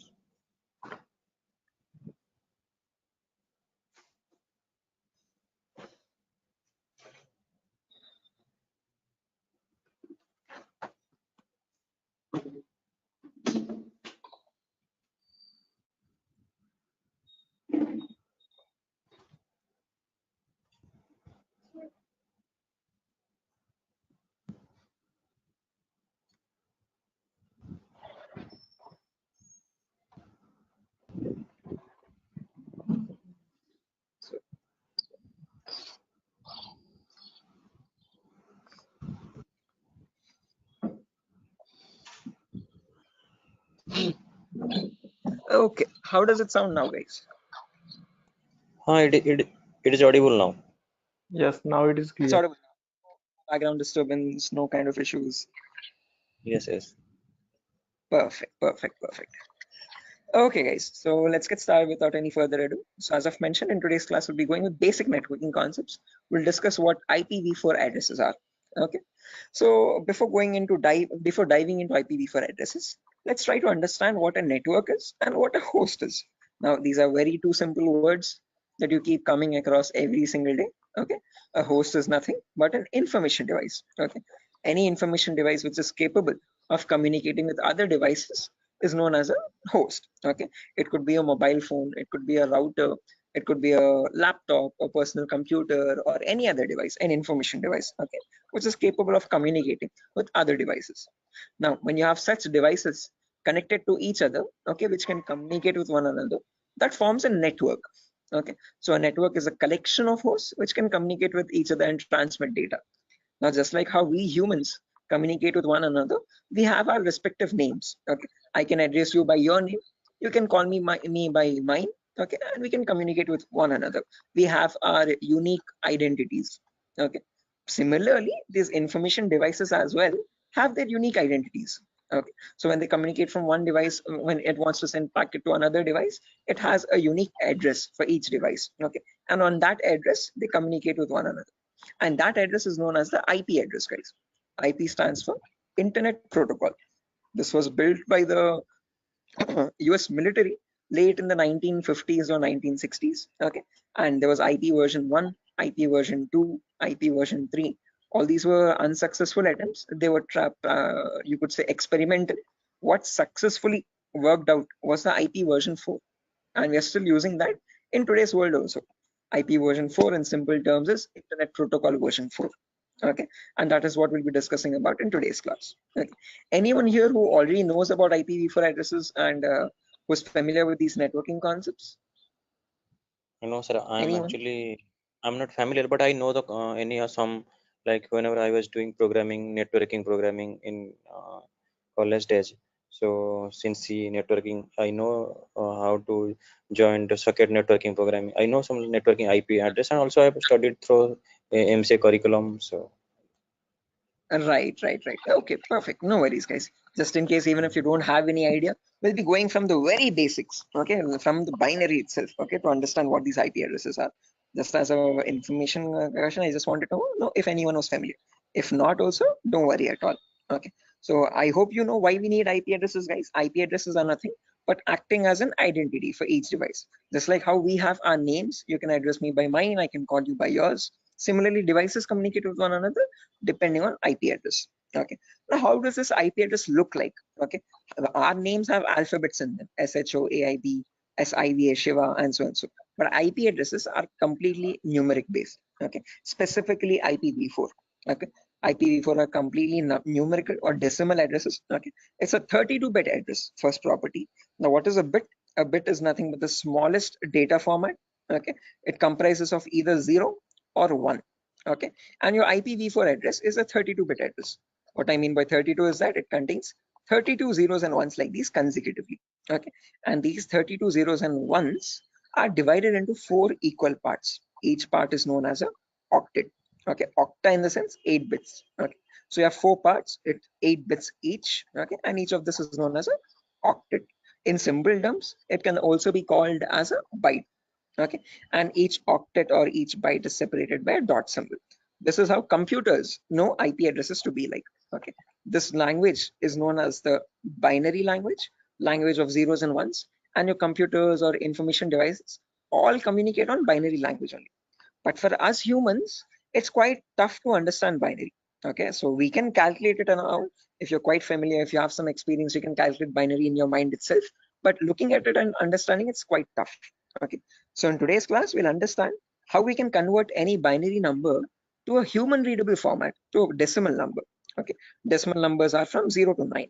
Okay. How does it sound now, guys? It is audible now. Yes, now it is It's clear. audible. Background disturbance, no kind of issues. Yes, yes. Perfect, perfect, perfect. Okay, guys. So let's get started without any further ado. So as I've mentioned, in today's class, we'll be going with basic networking concepts. We'll discuss what IPv4 addresses are. Okay. So before diving into IPv4 addresses, let's try to understand what a network is and what a host is. Now, these are very two simple words that you keep coming across every single day. Okay. A host is nothing but an information device. Okay. Any information device which is capable of communicating with other devices is known as a host. Okay. It could be a mobile phone, it could be a router, it could be a laptop, a personal computer, or any other device, an information device, okay, which is capable of communicating with other devices. Now, when you have such devices connected to each other, okay, which can communicate with one another, that forms a network. Okay, so a network is a collection of hosts which can communicate with each other and transmit data. Now, just like how we humans communicate with one another, we have our respective names. Okay, I can address you by your name, You can call me by mine, okay, and we can communicate with one another. We have our unique identities, okay. Similarly, these information devices as well have their unique identities, okay. So when they communicate from one device, when it wants to send packet to another device, it has a unique address for each device, okay, and on that address they communicate with one another, and that address is known as the IP address, guys. IP stands for Internet Protocol. This was built by the US military late in the 1950s or 1960s, okay, and there was IP version 1, IP version 2, IP version 3. All these were unsuccessful attempts. They were you could say experimental. What successfully worked out was the IP version 4, and we are still using that in today's world also. IP version 4 in simple terms is Internet Protocol version 4, okay, and that is what we'll be discussing about in today's class, okay. Anyone here who already knows about IPv4 addresses and who's familiar with these networking concepts? No, sir. Anyone? I'm not familiar, but I know the some, like whenever I was doing networking programming in college days. So since the networking, I know how to join the socket networking programming. I know some networking IP address, and also I've studied through MCA curriculum. So Right. Okay, perfect. No worries, guys. Just in case, even if you don't have any idea, we'll be going from the very basics, okay, from the binary itself, okay, to understand what these IP addresses are. Just as a information question, I just wanted to know if anyone was familiar. If not, also don't worry at all. Okay. So I hope you know why we need IP addresses, guys. IP addresses are nothing but acting as an identity for each device. Just like how we have our names, you can address me by mine, I can call you by yours. Similarly, devices communicate with one another depending on IP address. Okay. Now, how does this IP address look like? Okay. Our names have alphabets in them: SHOAIB, SIVA, Shiva, and so and so. But IP addresses are completely numeric based. Okay. Specifically IPv4. Okay. IPv4 are completely numerical or decimal addresses. Okay. It's a 32-bit address, first property. Now, what is a bit? A bit is nothing but the smallest data format. Okay. It comprises of either 0 or 1. Okay, and your IPv4 address is a 32-bit address. What I mean by 32 is that it contains 32 zeros and ones like these consecutively. Okay, and these 32 zeros and ones are divided into 4 equal parts. Each part is known as a octet. Okay, octa in the sense 8 bits. Okay, so you have 4 parts, it's 8 bits each. Okay, and each of this is known as a octet. In simple terms, it can also be called as a byte. Okay, and each octet or each byte is separated by a dot symbol. This is how computers know IP addresses to be like. Okay, this language is known as the binary language of zeros and ones, and your computers or information devices all communicate on binary language only. But for us humans, it's quite tough to understand binary. Okay, so we can calculate it now. If you're quite familiar, if you have some experience, you can calculate binary in your mind itself. But looking at it and understanding it's quite tough. Okay, so in today's class, we'll understand how we can convert any binary number to a human readable format, to a decimal number. Okay, decimal numbers are from 0 to 9.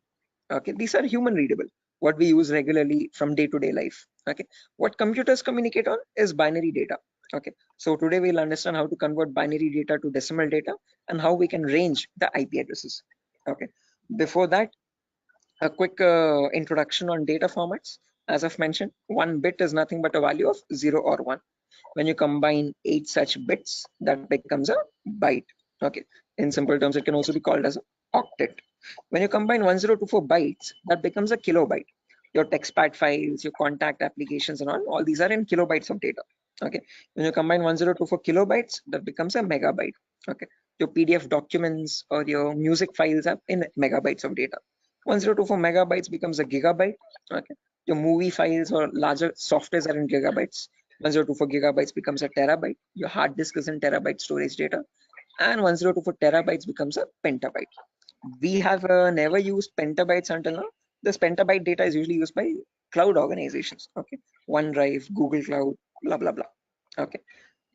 Okay, these are human readable, what we use regularly from day-to-day life. Okay, what computers communicate on is binary data. Okay, so today we'll understand how to convert binary data to decimal data and how we can range the IP addresses. Okay, before that, a quick introduction on data formats. As I've mentioned, 1 bit is nothing but a value of 0 or 1. When you combine 8 such bits, that becomes a byte. Okay, in simple terms, it can also be called as an octet. When you combine 1024 bytes, that becomes a kilobyte. Your textpad files, your contact applications and all these are in kilobytes of data. Okay, when you combine 1024 kilobytes, that becomes a megabyte. Okay, your PDF documents or your music files are in megabytes of data. 1024 megabytes becomes a gigabyte. Okay, your movie files or larger softwares are in gigabytes. 1024 gigabytes becomes a terabyte. Your hard disk is in terabyte storage data, and 1024 terabytes becomes a petabyte. We have never used petabytes until now. This petabyte data is usually used by cloud organizations. Okay, OneDrive, Google Cloud, blah blah blah. Okay,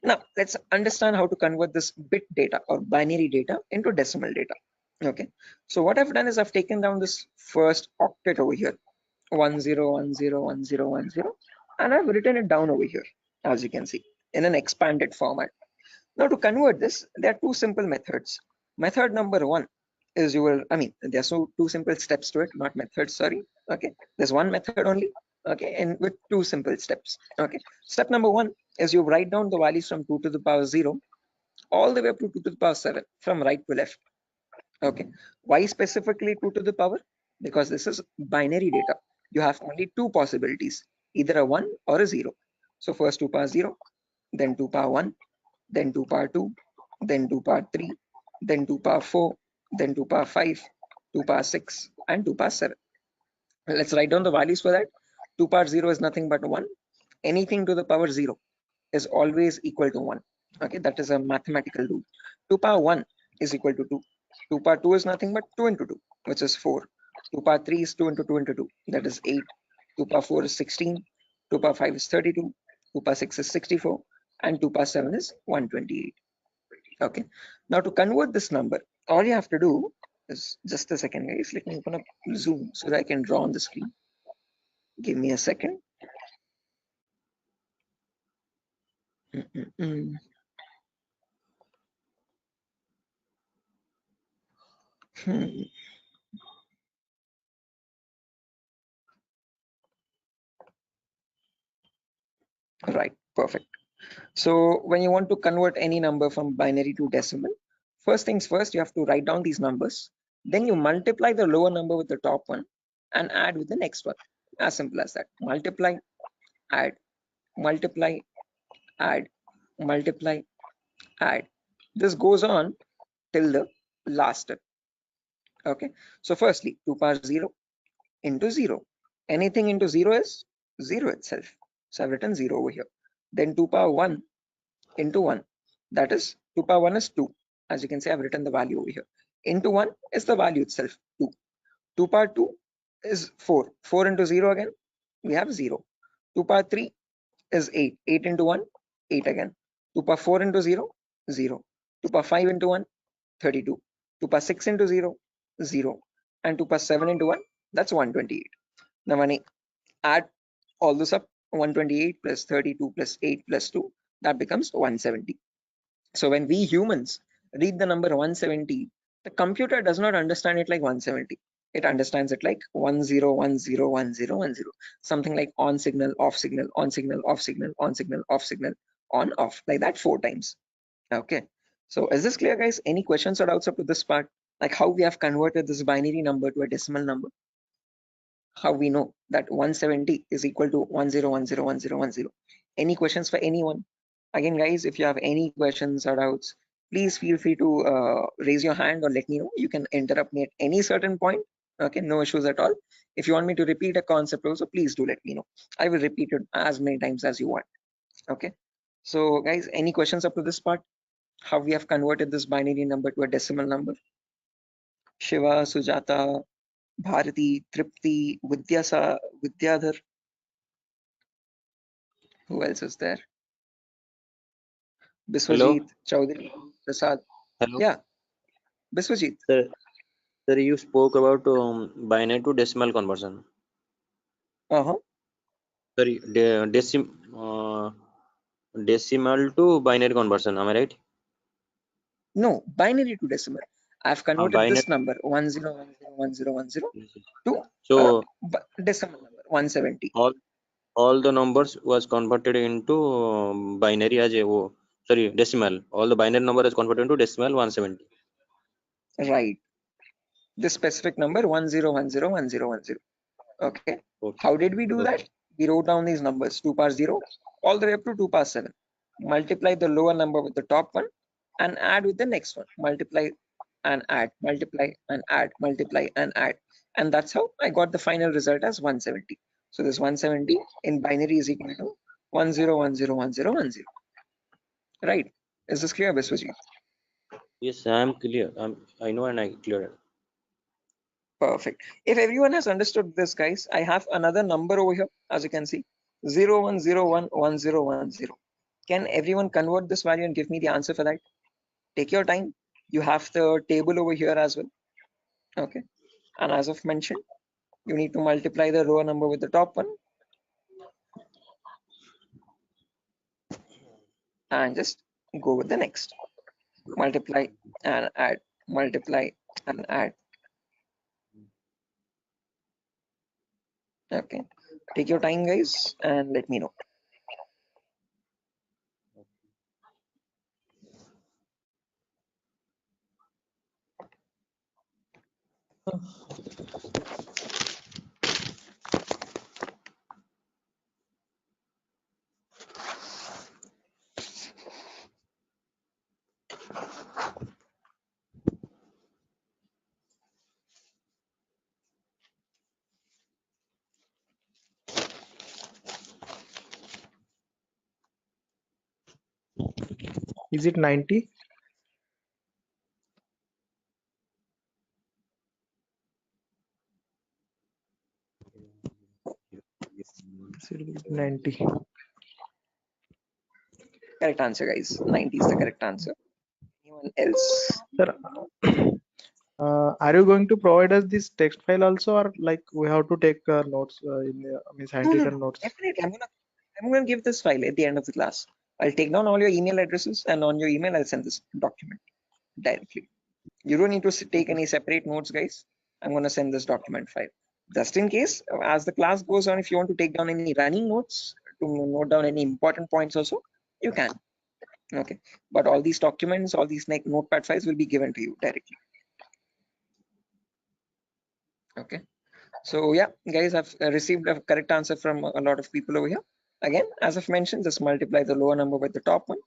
now let's understand how to convert this bit data or binary data into decimal data. Okay, so what I've done is I've taken down this first octet over here, 10101010, and I've written it down over here, as you can see, in an expanded format. Now to convert this, there are 2 simple methods. Method number 1 is there's two simple steps to it, not methods, sorry. Okay, there's one method only. okay, and with two simple steps. Okay, step number one is you write down the values from 2 to the power 0 all the way up to 2 to the power 7 from right to left. Okay, why specifically 2 to the power? Because this is binary data. You have only two possibilities, either a 1 or a 0. So first 2 power 0, then 2 power 1, then 2 power 2, then 2 power 3, then 2 power 4, then 2 power 5, 2 power 6, and 2 power 7. Let's write down the values for that. 2 power 0 is nothing but 1. Anything to the power 0 is always equal to 1. Okay, that is a mathematical rule. 2 power 1 is equal to 2. 2 power 2 is nothing but 2 into 2, which is 4. 2 power 3 is 2 into 2 into 2, that is 8. 2 power 4 is 16. 2 power 5 is 32. 2 power 6 is 64. And 2 power 7 is 128. Okay, now to convert this number, all you have to do is, just a second guys, let me open up Zoom so that I can draw on the screen. Give me a second. Right, perfect. So when you want to convert any number from binary to decimal, first things first, you have to write down these numbers. Then you multiply the lower number with the top one and add with the next one. As simple as that. Multiply, add, multiply, add, multiply, add. This goes on till the last step. Okay. So firstly, 2 power 0 into 0. Anything into 0 is 0 itself. So I've written 0 over here. Then 2 power 1 into 1. That is 2 power 1 is 2. As you can see, I've written the value over here. Into 1 is the value itself, 2. 2 power 2 is 4. 4 into 0 again, we have 0. 2 power 3 is 8. 8 into 1, 8 again. 2 power 4 into 0, 0. 2 power 5 into 1, 32. 2 power 6 into 0, 0. And 2 power 7 into 1, that's 128. Now when I add all this up, 128 plus 32 plus 8 plus 2, that becomes 170. So when we humans read the number 170, the computer does not understand it like 170. It understands it like 10101010, something like on signal, off signal, on signal, off signal, on signal, off signal, on, off, like that 4 times. Okay. So is this clear, guys? Any questions or doubts up to this part? Like how we have converted this binary number to a decimal number? How we know that 170 is equal to 10101010? Any questions for anyone? Again, guys, if you have any questions or doubts, please feel free to raise your hand or let me know. You can interrupt me at any certain point. Okay, no issues at all. If you want me to repeat a concept also, please do let me know. I will repeat it as many times as you want. Okay. So guys, any questions up to this part? How we have converted this binary number to a decimal number? Shiva, Sujata, Bharati, Tripti, Vidyadhar. Who else is there? Biswajit, Chaudhary, Prasad. Hello. Yeah, Biswajit. Sir, you spoke about binary to decimal conversion. Sorry, decimal to binary conversion. Am I right? No, binary to decimal. I've converted this Binary. number 10101010 to So decimal number 170. all the numbers was converted into binary as a decimal. All the binary number is converted into decimal 170. Right. This specific number 10101010. Okay. How did we do that? We wrote down these numbers 2 power 0 all the way up to 2 power 7. Multiply the lower number with the top one and add with the next one. Multiply and add, multiply and add, multiply and add. And that's how I got the final result as 170. So this 170 in binary is equal to 10101010. Right. Is this clear, Biswajit? Yes, I am clear. I know and I clear. Perfect. If everyone has understood this, guys, I have another number over here, as you can see, 01011010. Can everyone convert this value and give me the answer for that? Take your time. You have the table over here as well. Okay. And as I've mentioned, you need to multiply the row number with the top one. And just go with the next. Multiply and add, multiply and add. Okay. Take your time, guys, and let me know. Is it 90? Should be 90. Correct answer, guys. 90 is the correct answer. Anyone else? Sir, are you going to provide us this text file also, or like we have to take notes in means No, handwritten notes? definitely. I'm gonna give this file at the end of the class. I'll take down all your email addresses, and on your email, I'll send this document directly. You don't need to take any separate notes, guys. I'm gonna send this document file. Just in case, as the class goes on, if you want to take down any running notes to note down any important points also, you can. Okay. But all these documents, all these notepad files will be given to you directly. Okay. So yeah, guys, I've received a correct answer from a lot of people over here. Again, as I've mentioned, just multiply the lower number with the top one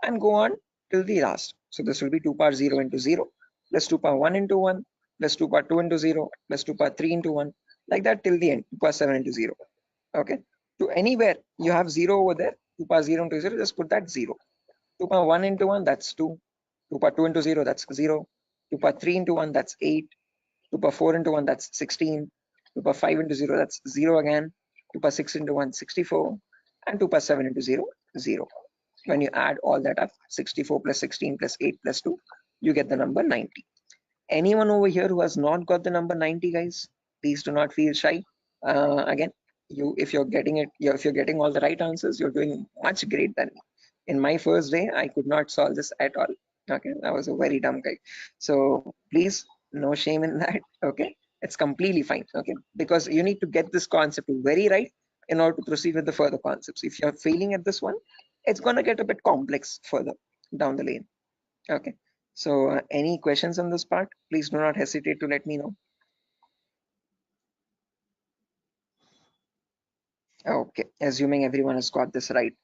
and go on till the last. So this will be 2 power 0 into 0 plus 2 power 1 into 1 plus 2 power 2 into 0 plus 2 power 3 into 1, like that till the end, 2 power 7 into 0. Okay. To anywhere you have 0 over there, 2 power 0 into 0, just put that 0. 2 power 1 into 1, that's 2. 2 power 2 into 0, that's 0. 2 power 3 into 1, that's 8. 2 power 4 into 1, that's 16. 2 power 5 into 0, that's 0 again. 2 power 6 into 1, 64. And 2 power 7 into 0, 0. When you add all that up, 64 plus 16 plus 8 plus 2, you get the number 90. Anyone over here who has not got the number 90, guys, please do not feel shy. Again, if you're getting all the right answers, you're doing much great than me. In my first day, I could not solve this at all. Okay, I was a very dumb guy. So please, no shame in that. Okay, it's completely fine. Okay, because you need to get this concept very right in order to proceed with the further concepts. If you're failing at this one, it's gonna get a bit complex further down the lane. Okay, so any questions on this part? Please do not hesitate to let me know. Okay, assuming everyone has got this right.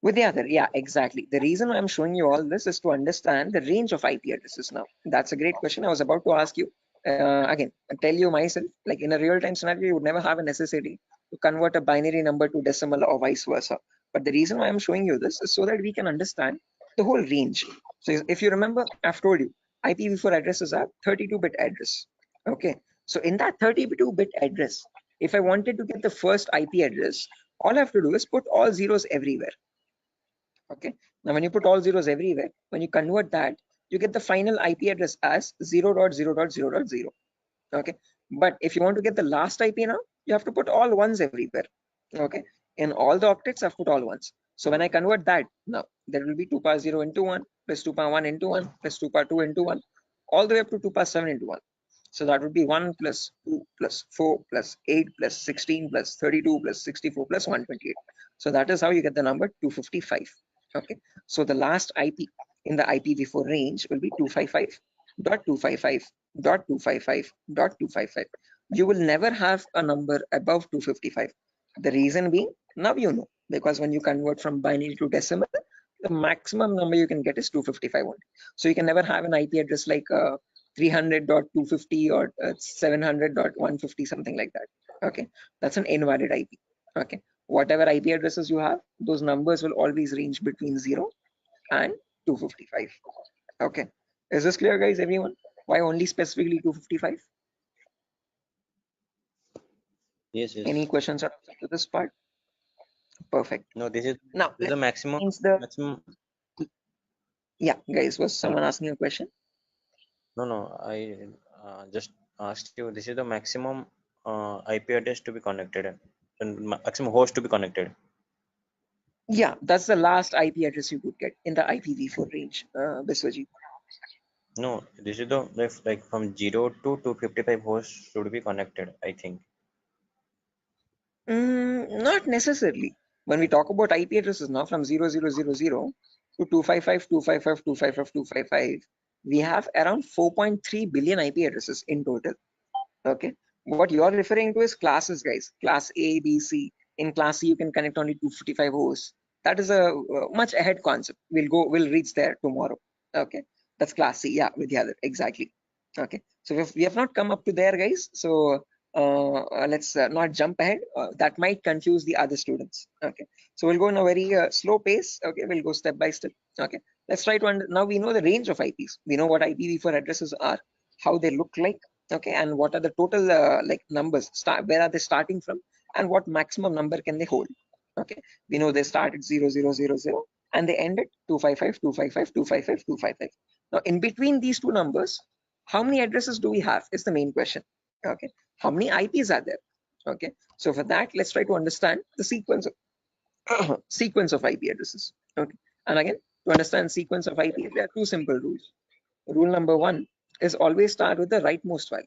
With the other, yeah, exactly. The reason I'm showing you all this is to understand the range of IP addresses now. That's a great question. I was about to ask you. Again, I tell you myself, like in a real-time scenario, you would never have a necessity to convert a binary number to decimal or vice versa. But the reason why I'm showing you this is so that we can understand the whole range. So if you remember, I've told you, IPv4 addresses are 32-bit address. Okay, so in that 32-bit address, if I wanted to get the first IP address, all I have to do is put all zeros everywhere. Okay, now when you put all zeros everywhere, when you convert that, you get the final IP address as 0.0.0.0. Okay, but if you want to get the last IP now, you have to put all ones everywhere. Okay, in all the octets, I've put all ones. So when I convert that, now there will be 2 power 0 into 1 plus 2 power 1 into 1 plus 2 power 2 into 1, all the way up to 2 power 7 into 1. So that would be 1 plus 2 plus 4 plus 8 plus 16 plus 32 plus 64 plus 128. So that is how you get the number 255. Okay, so the last IP in the IPv4 range will be 255.255.255.255. You will never have a number above 255. The reason being, now you know, because when you convert from binary to decimal, the maximum number you can get is 255 only. So you can never have an IP address like 300.250 or 700.150, something like that. Okay, that's an invalid IP. Okay, whatever IP addresses you have, those numbers will always range between 0 and 255. Okay, is this clear, guys? Everyone, why only specifically 255? Yes, yes. Any questions up to this part? Perfect. No, this is Now the maximum. Maximum. Yeah, guys, was someone asking a question? No, I just asked you. This is the maximum IP address to be connected and maximum host to be connected. Yeah, that's the last IP address you could get in the IPv4 range, Biswajit. No, this is the like from 0 to 255 hosts should be connected, I think. Not necessarily. When we talk about IP addresses now from 0000 to 255, 255, 255, 255, we have around 4.3 billion IP addresses in total. Okay. What you're referring to is classes, guys. Class A, B, C. In class C, you can connect only 255 hosts. That is a much ahead concept. We'll reach there tomorrow. Okay. That's class C. Yeah, Vidyadhar. Exactly. Okay. So we have not come up to there, guys. So let's not jump ahead. That might confuse the other students. Okay. So we'll go in a very slow pace. Okay. We'll go step by step. Okay. Let's try to now we know the range of IPs. We know what IPv4 addresses are, how they look like. Okay, and what are the total like numbers, where are they starting from, and what maximum number can they hold. Okay, we know they start at 0000 and they end at 255, 255, 255, 255. Now in between these two numbers, how many addresses do we have is the main question. Okay, how many IPs are there? Okay, so for that, let's try to understand the sequence of sequence of IP addresses. Okay, and again, to understand sequence of IP, there are two simple rules. Rule number one is always start with the rightmost value.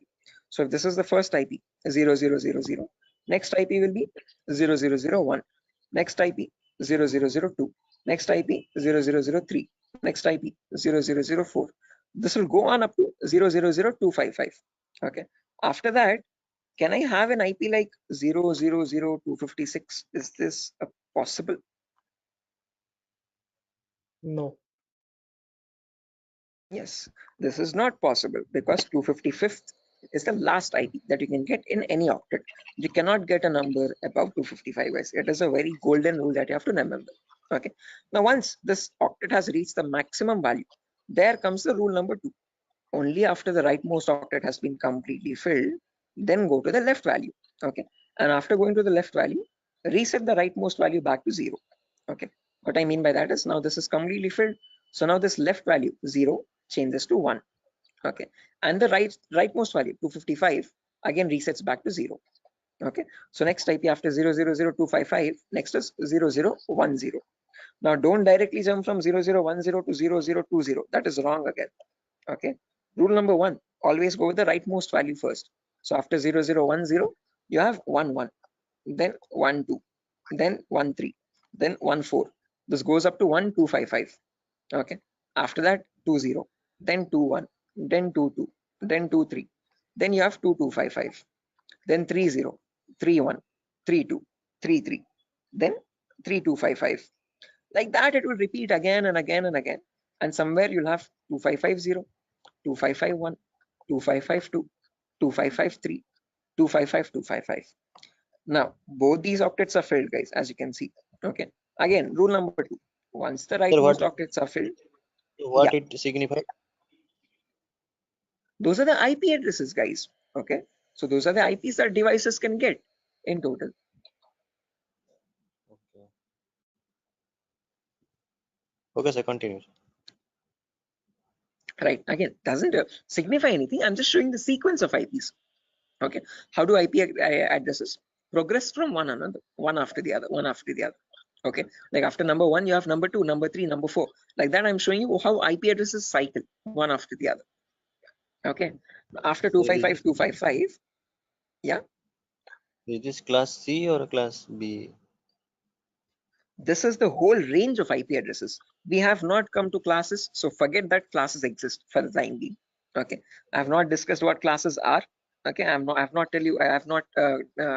So if this is the first IP, 0000, next IP will be 0001, next IP 0002, next IP 0003, next IP 0004. This will go on up to 000255. Okay. After that, can I have an IP like 000256? Is this possible? No. Yes, this is not possible because 255th is the last IP that you can get in any octet. You cannot get a number above 255, guys. It is a very golden rule that you have to remember. Okay. Now, once this octet has reached the maximum value, there comes the rule number two. Only after the rightmost octet has been completely filled, then go to the left value. Okay. And after going to the left value, reset the rightmost value back to 0. Okay. What I mean by that is now this is completely filled. So now this left value 0 changes to 1. Okay. And the rightmost value 255 again resets back to 0. Okay. So next IP after 000255, next is 0010. Now don't directly jump from 0010 to 0020. That is wrong again. Okay. Rule number one, always go with the rightmost value first. So after 0010, you have 11, then 12, then 13, then 14. This goes up to 1255. Okay. After that, 20, then 21, then 22, then 23. Then you have 2255, then 30, 31, 32, 33, then 3255. Like that, it will repeat again and again and again. And somewhere you'll have 2550, 2551, 2552, 2553, 255, 255. Now, both these octets are filled, guys, as you can see. Okay. Again, rule number two. Once the rightmost octets are filled, what it signifies? Those are the IP addresses, guys. Okay. So those are the IPs that devices can get in total. Okay. Okay, so continue. Right. Again, doesn't signify anything. I'm just showing the sequence of IPs. Okay. How do IP addresses progress from one another, one after the other, one after the other? Okay. Like after number one, you have number two, number three, number four. Like that, I'm showing you how IP addresses cycle one after the other. Okay. After 255, 255. Yeah. Is this class C or class B? This is the whole range of IP addresses. We have not come to classes, so forget that classes exist for the time being. Okay, I have not discussed what classes are. Okay, I have not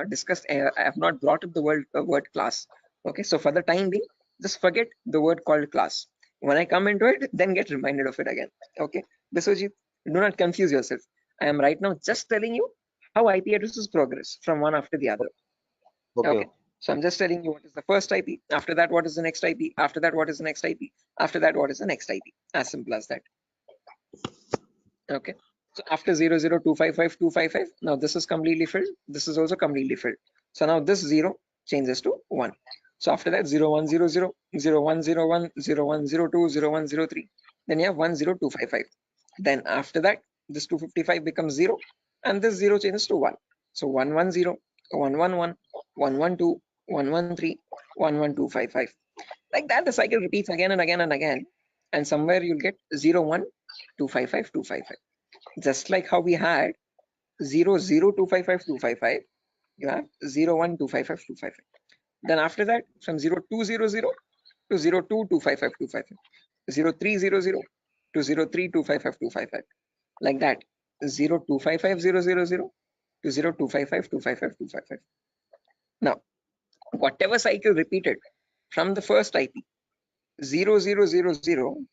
discussed. I have not brought up the word class. Okay, so for the time being, just forget the word called class. When I come into it, then get reminded of it again. Okay, Biswajit, do not confuse yourself. I am right now just telling you how IP addresses progress from one after the other. Okay. So I'm just telling you what is the first IP. After that, what is the next IP? After that, what is the next IP? After that, what is the next IP? As simple as that. Okay. So after 00255, 255, now this is completely filled. This is also completely filled. So now this 0 changes to 1. So after that, 0100, 0101, 0102, 0103. Then you have 10255. Then after that, this 255 becomes 0 and this 0 changes to 1. So 110, 111, 112, 113, 11255. Like that, the cycle repeats again and again and again. And somewhere you'll get 01 255.255. Just like how we had 0.0255.255, you have 0.1.255.255. Then after that, from 0.200 to 0.2255255, 0.300 to 0.3255255, like that, 0.255000 to 0.255255255. Now, whatever cycle repeated from the first IP 0000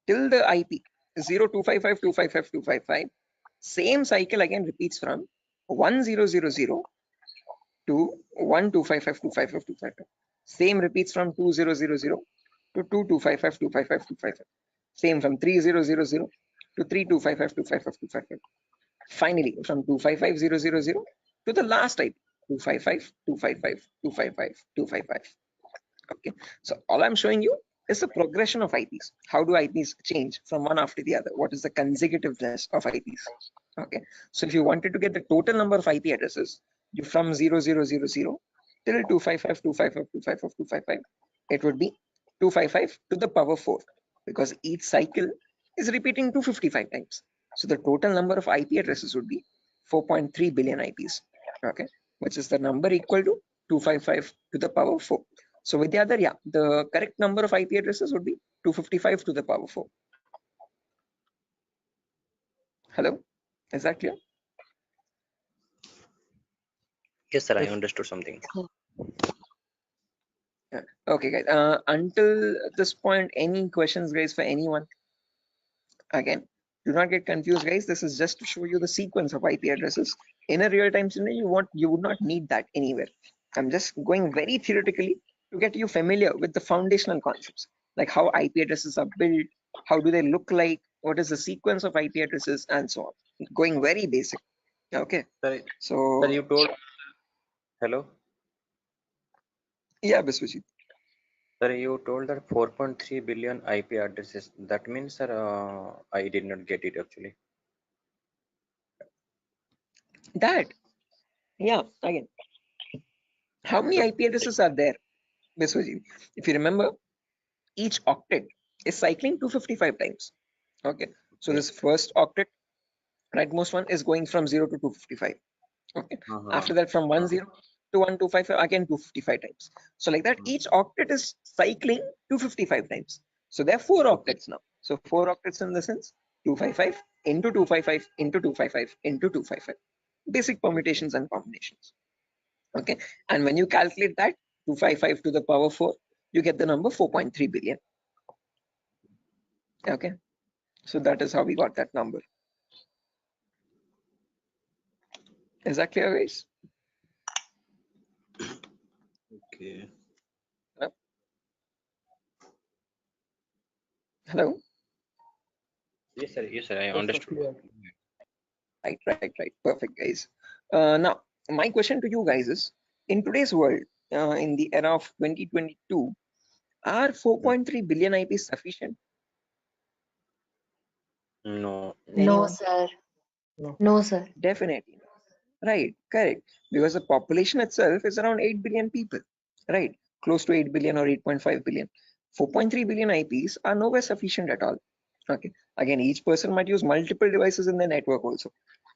till the IP 0.255255255, same cycle again repeats from 1000 to 1.255255255. Same repeats from 2000 to 2.255255255. Same from 3000 to 3.255255255. Finally, from 255.000 to the last IP 255.255.255.255. Okay, so all I'm showing you is the progression of IPs. How do IPs change from one after the other? What is the consecutiveness of IPs? Okay, so if you wanted to get the total number of IP addresses, you from 0000 till 255.255.255.255, it would be 255 to the power 4, because each cycle is repeating 255 times. So the total number of IP addresses would be 4.3 billion IPs. Okay, which is the number equal to 255 to the power 4. So with the other, yeah, the correct number of IP addresses would be 255 to the power 4. Hello, is that clear? Yes, sir. I understood something. Yeah. Okay, guys. Until this point, any questions, guys, for anyone? Again, do not get confused, guys. This is just to show you the sequence of IP addresses. In a real-time scenario, you would not need that anywhere. I'm just going very theoretically to get you familiar with the foundational concepts, like how IP addresses are built, how do they look like, what is the sequence of IP addresses, and so on. Going very basic. Okay. Sir, So, sir, you told. Hello. yeah, Biswajit. Sir, you told that 4.3 billion IP addresses. That means, sir, I did not get it actually. That, yeah, again, how many IP addresses are there, Biswajit? If you remember, each octet is cycling 255 times. Okay, so this first octet, rightmost one, is going from 0 to 255. Okay, after that from 10 to 1255, again 255 times. So like that, each octet is cycling 255 times. So there are 4 octets now. So 4 octets in the sense 255 into 255 into 255 into 255. Basic permutations and combinations. Okay, and when you calculate that 255 to the power 4, you get the number 4.3 billion. Okay, so that is how we got that number. Is that clear, guys? Okay. Hello? Yes, sir. Yes, sir. I understood. Right. Perfect, guys. Now, my question to you guys is, in today's world, in the era of 2022, are 4.3 billion IPs sufficient? No. No, sir. No, sir. Definitely. Right, correct. Because the population itself is around 8 billion people, right? Close to 8 billion or 8.5 billion. 4.3 billion IPs are nowhere sufficient at all. Okay. Again, each person might use multiple devices in the network also.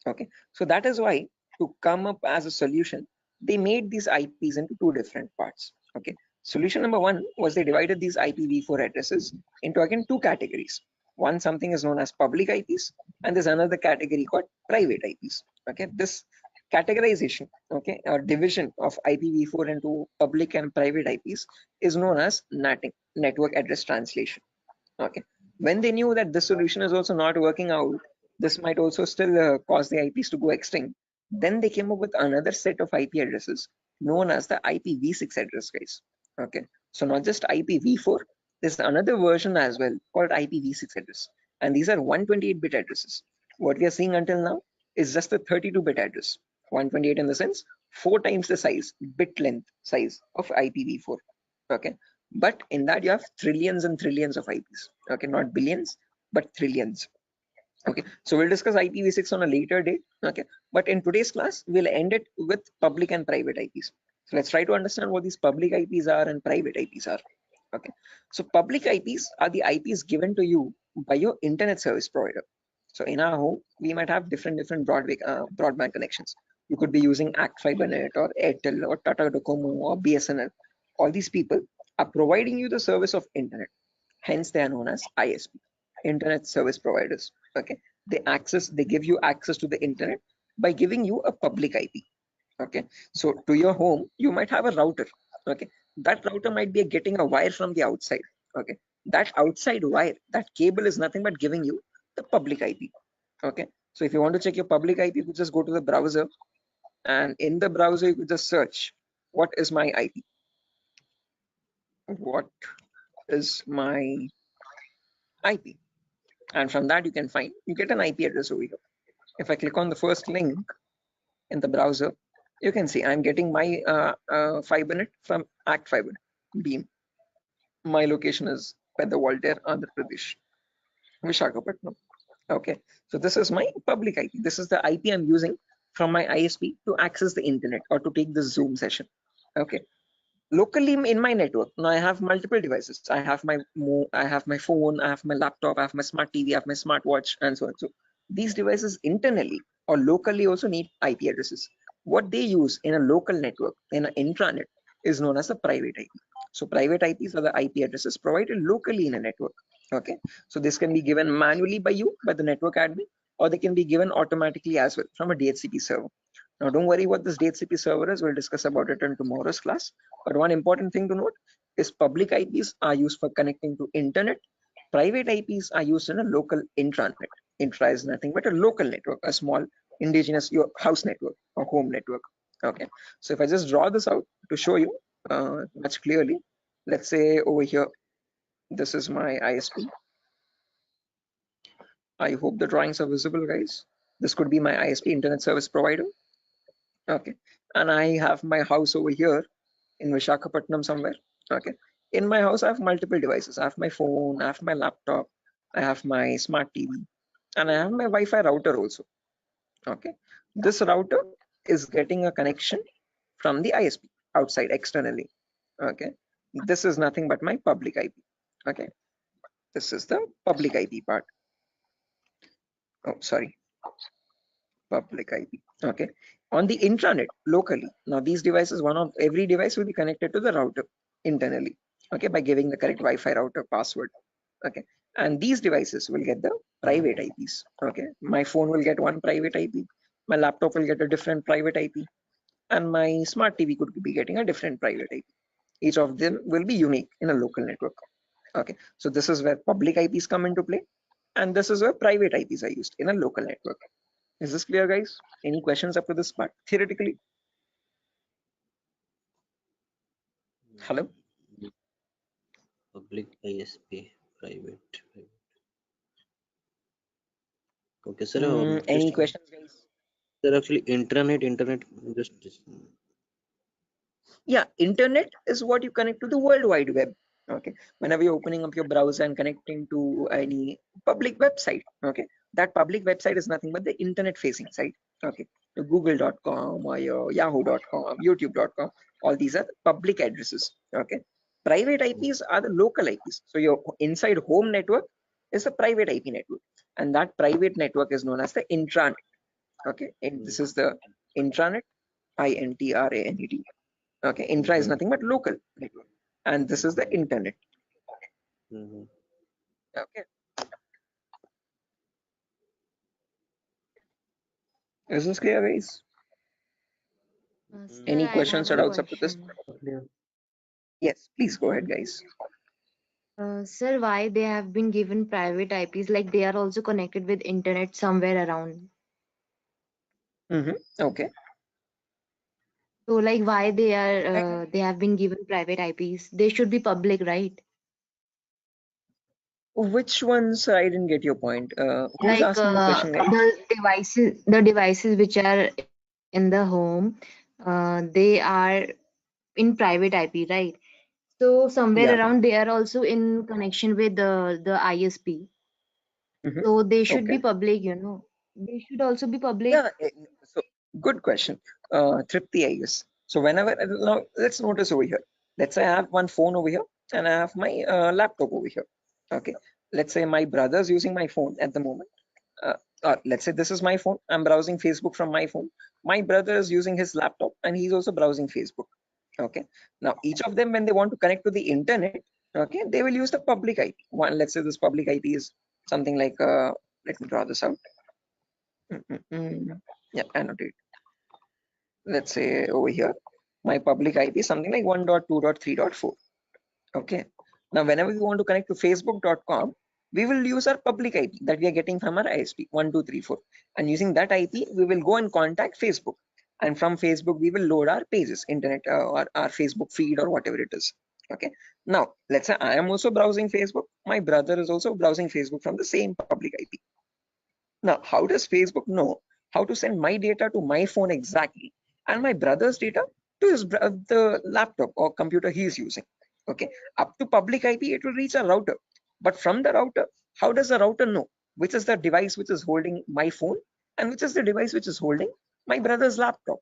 Okay. So that is why, to come up as a solution, they made these IPs into 2 different parts. Okay. Solution number 1 was they divided these IPv4 addresses into again 2 categories. One, something is known as public IPs, and there's another category called private IPs. Okay. This categorization, okay, or division of IPv4 into public and private IPs is known as NATing, network address translation. Okay, when they knew that this solution is also not working out, this might also still cause the IPs to go extinct, then they came up with another set of IP addresses known as the IPv6 address, guys. Okay, so not just IPv4, there's another version as well called IPv6 address, and these are 128-bit addresses. What we are seeing until now is just a 32-bit address. 128 in the sense 4 times the size, bit length size of IPv4. Okay, but in that you have trillions and trillions of IPs. Okay, not billions, but trillions. Okay, so we'll discuss IPv6 on a later date. Okay, but in today's class, we'll end it with public and private IPs. So let's try to understand what these public IPs are and private IPs are. Okay, so public IPs are the IPs given to you by your internet service provider. So in our home, we might have different broadband connections. You could be using Act Fibernet or Airtel or Tata Docomo or BSNL. All these people are providing you the service of internet. Hence, they are known as ISP, internet service providers. Okay, they give you access to the internet by giving you a public IP. Okay, so to your home, you might have a router. Okay, that router might be getting a wire from the outside. Okay, that outside wire, that cable is nothing but giving you the public IP. Okay, so if you want to check your public IP, you could just go to the browser, and in the browser you could just search what is my IP. What is my IP? And from that you get an IP address over here. If I click on the first link in the browser, you can see I'm getting my Fibernet from Act Fiber Beam. My location is Pedda Voltaire, Andhra Pradesh, Vishakhapatnam. Okay, so this is my public IP. This is the IP I'm using from my ISP to access the internet or to take the Zoom session. Okay, locally in my network, now I have multiple devices. I have my phone, I have my laptop, I have my smart TV, I have my smartwatch, and so on. So these devices internally or locally also need IP addresses. What they use in a local network, in an intranet, is known as a private IP. So private IPs are the IP addresses provided locally in a network. Okay, so this can be given manually by you, by the network admin, or they can be given automatically as well from a DHCP server. Now, don't worry what this DHCP server is. We'll discuss about it in tomorrow's class. But one important thing to note is public IPs are used for connecting to internet. Private IPs are used in a local intranet. Intra is nothing but a local network, a small indigenous your house network or home network. Okay. So if I just draw this out to show you much clearly, let's say over here, this is my ISP. I hope the drawings are visible, guys. This could be my ISP, internet service provider. Okay, and I have my house over here in Vishakhapatnam somewhere. Okay, in my house I have multiple devices. I have my phone, I have my laptop, I have my smart TV, and I have my Wi-Fi router also. Okay, this router is getting a connection from the ISP outside externally. Okay, this is nothing but my public IP. Okay, this is the public IP part. Oh, sorry, public IP. Okay, on the intranet locally, now these devices, every device will be connected to the router internally. Okay, by giving the correct Wi-Fi router password. Okay, and these devices will get the private IPs. Okay, my phone will get one private IP, my laptop will get a different private IP, and my smart TV could be getting a different private IP. Each of them will be unique in a local network. Okay, so this is where public IPs come into play, and this is where private IPs are used in a local network. Is this clear, guys? Any questions up to this part theoretically? Hello? Public ISP, private. Okay, sir. Any questions, guys? Sir, actually, internet, just. Yeah, internet is what you connect to the World Wide Web. Okay, whenever you're opening up your browser and connecting to any public website, okay, that public website is nothing but the internet facing site. Okay, your google.com or your yahoo.com, youtube.com, all these are public addresses. Okay, private IPs are the local IPs. So your inside home network is a private IP network, and that private network is known as the intranet. Okay, and this is the intranet, INTRANET. Okay, intra is nothing but local network, and this is the internet. Okay, is this clear, guys? Sir, Any I questions have or a doubts up to this? question. Yes, please go ahead, guys. Sir, why they have been given private IPs? Like they are also connected with internet somewhere around. Okay. So, like, why they have been given private IPs? They should be public, right? Which ones? I didn't get your point. Who's Like asking the question, guys? the devices which are in the home, they are in private IP, right? So somewhere Yeah. around they are also in connection with the ISP. So they should be Okay. public, you know. They should also be public. Yeah. So good question, Tripti, I guess. So whenever now let's notice over here. Let's say I have one phone over here and I have my laptop over here. Okay. let's say my brother's using my phone at the moment. Or let's say this is my phone. I'm browsing Facebook from my phone. My brother is using his laptop and he's also browsing Facebook. Okay. Now each of them, when they want to connect to the internet, okay, they will use the public IP. One, let's say this public IP is something like, let me draw this out. Yeah, annotate. Let's say over here, my public IP is something like 1.2.3.4. Okay. Now, whenever we want to connect to facebook.com, we will use our public IP that we are getting from our ISP 1234. And using that IP, we will go and contact Facebook. And from Facebook, we will load our pages, internet or our Facebook feed or whatever it is. Okay. Now, let's say I am also browsing Facebook. My brother is also browsing Facebook from the same public IP. Now, how does Facebook know how to send my data to my phone exactly and my brother's data to the laptop or computer he is using? Okay, up to public IP, it will reach a router. But from the router, how does the router know which is the device which is holding my phone and which is the device which is holding my brother's laptop?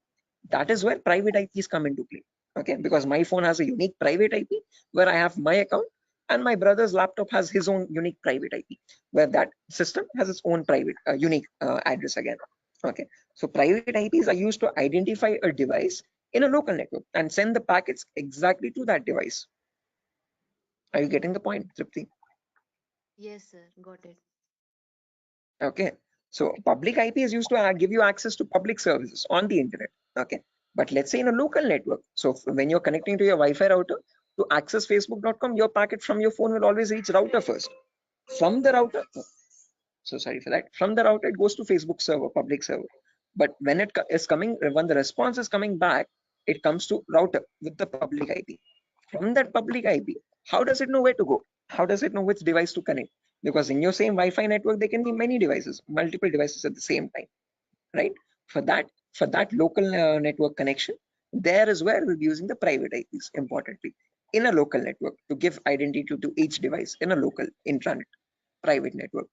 That is where private IPs come into play. Okay, because my phone has a unique private IP where I have my account, and my brother's laptop has his own unique private IP where that system has its own private unique address again. Okay, so private IPs are used to identify a device in a local network and send the packets exactly to that device. Are you getting the point, Tripti? Yes, sir. Got it. Okay, so public IP is used to give you access to public services on the internet. Okay, but let's say in a local network, so when you're connecting to your Wi-Fi router to access facebook.com, your packet from your phone will always reach router first. From the router, so sorry for that, from the router it goes to Facebook server, public server. But when it is coming, when the response is coming back, it comes to router with the public IP. From that public IP, how does it know where to go? How does it know which device to connect? Because in your same Wi-Fi network, there can be many devices, multiple devices at the same time, right? For that local network connection, there is where we'll be using the private IPs, importantly, in a local network to give identity to each device in a local intranet private network.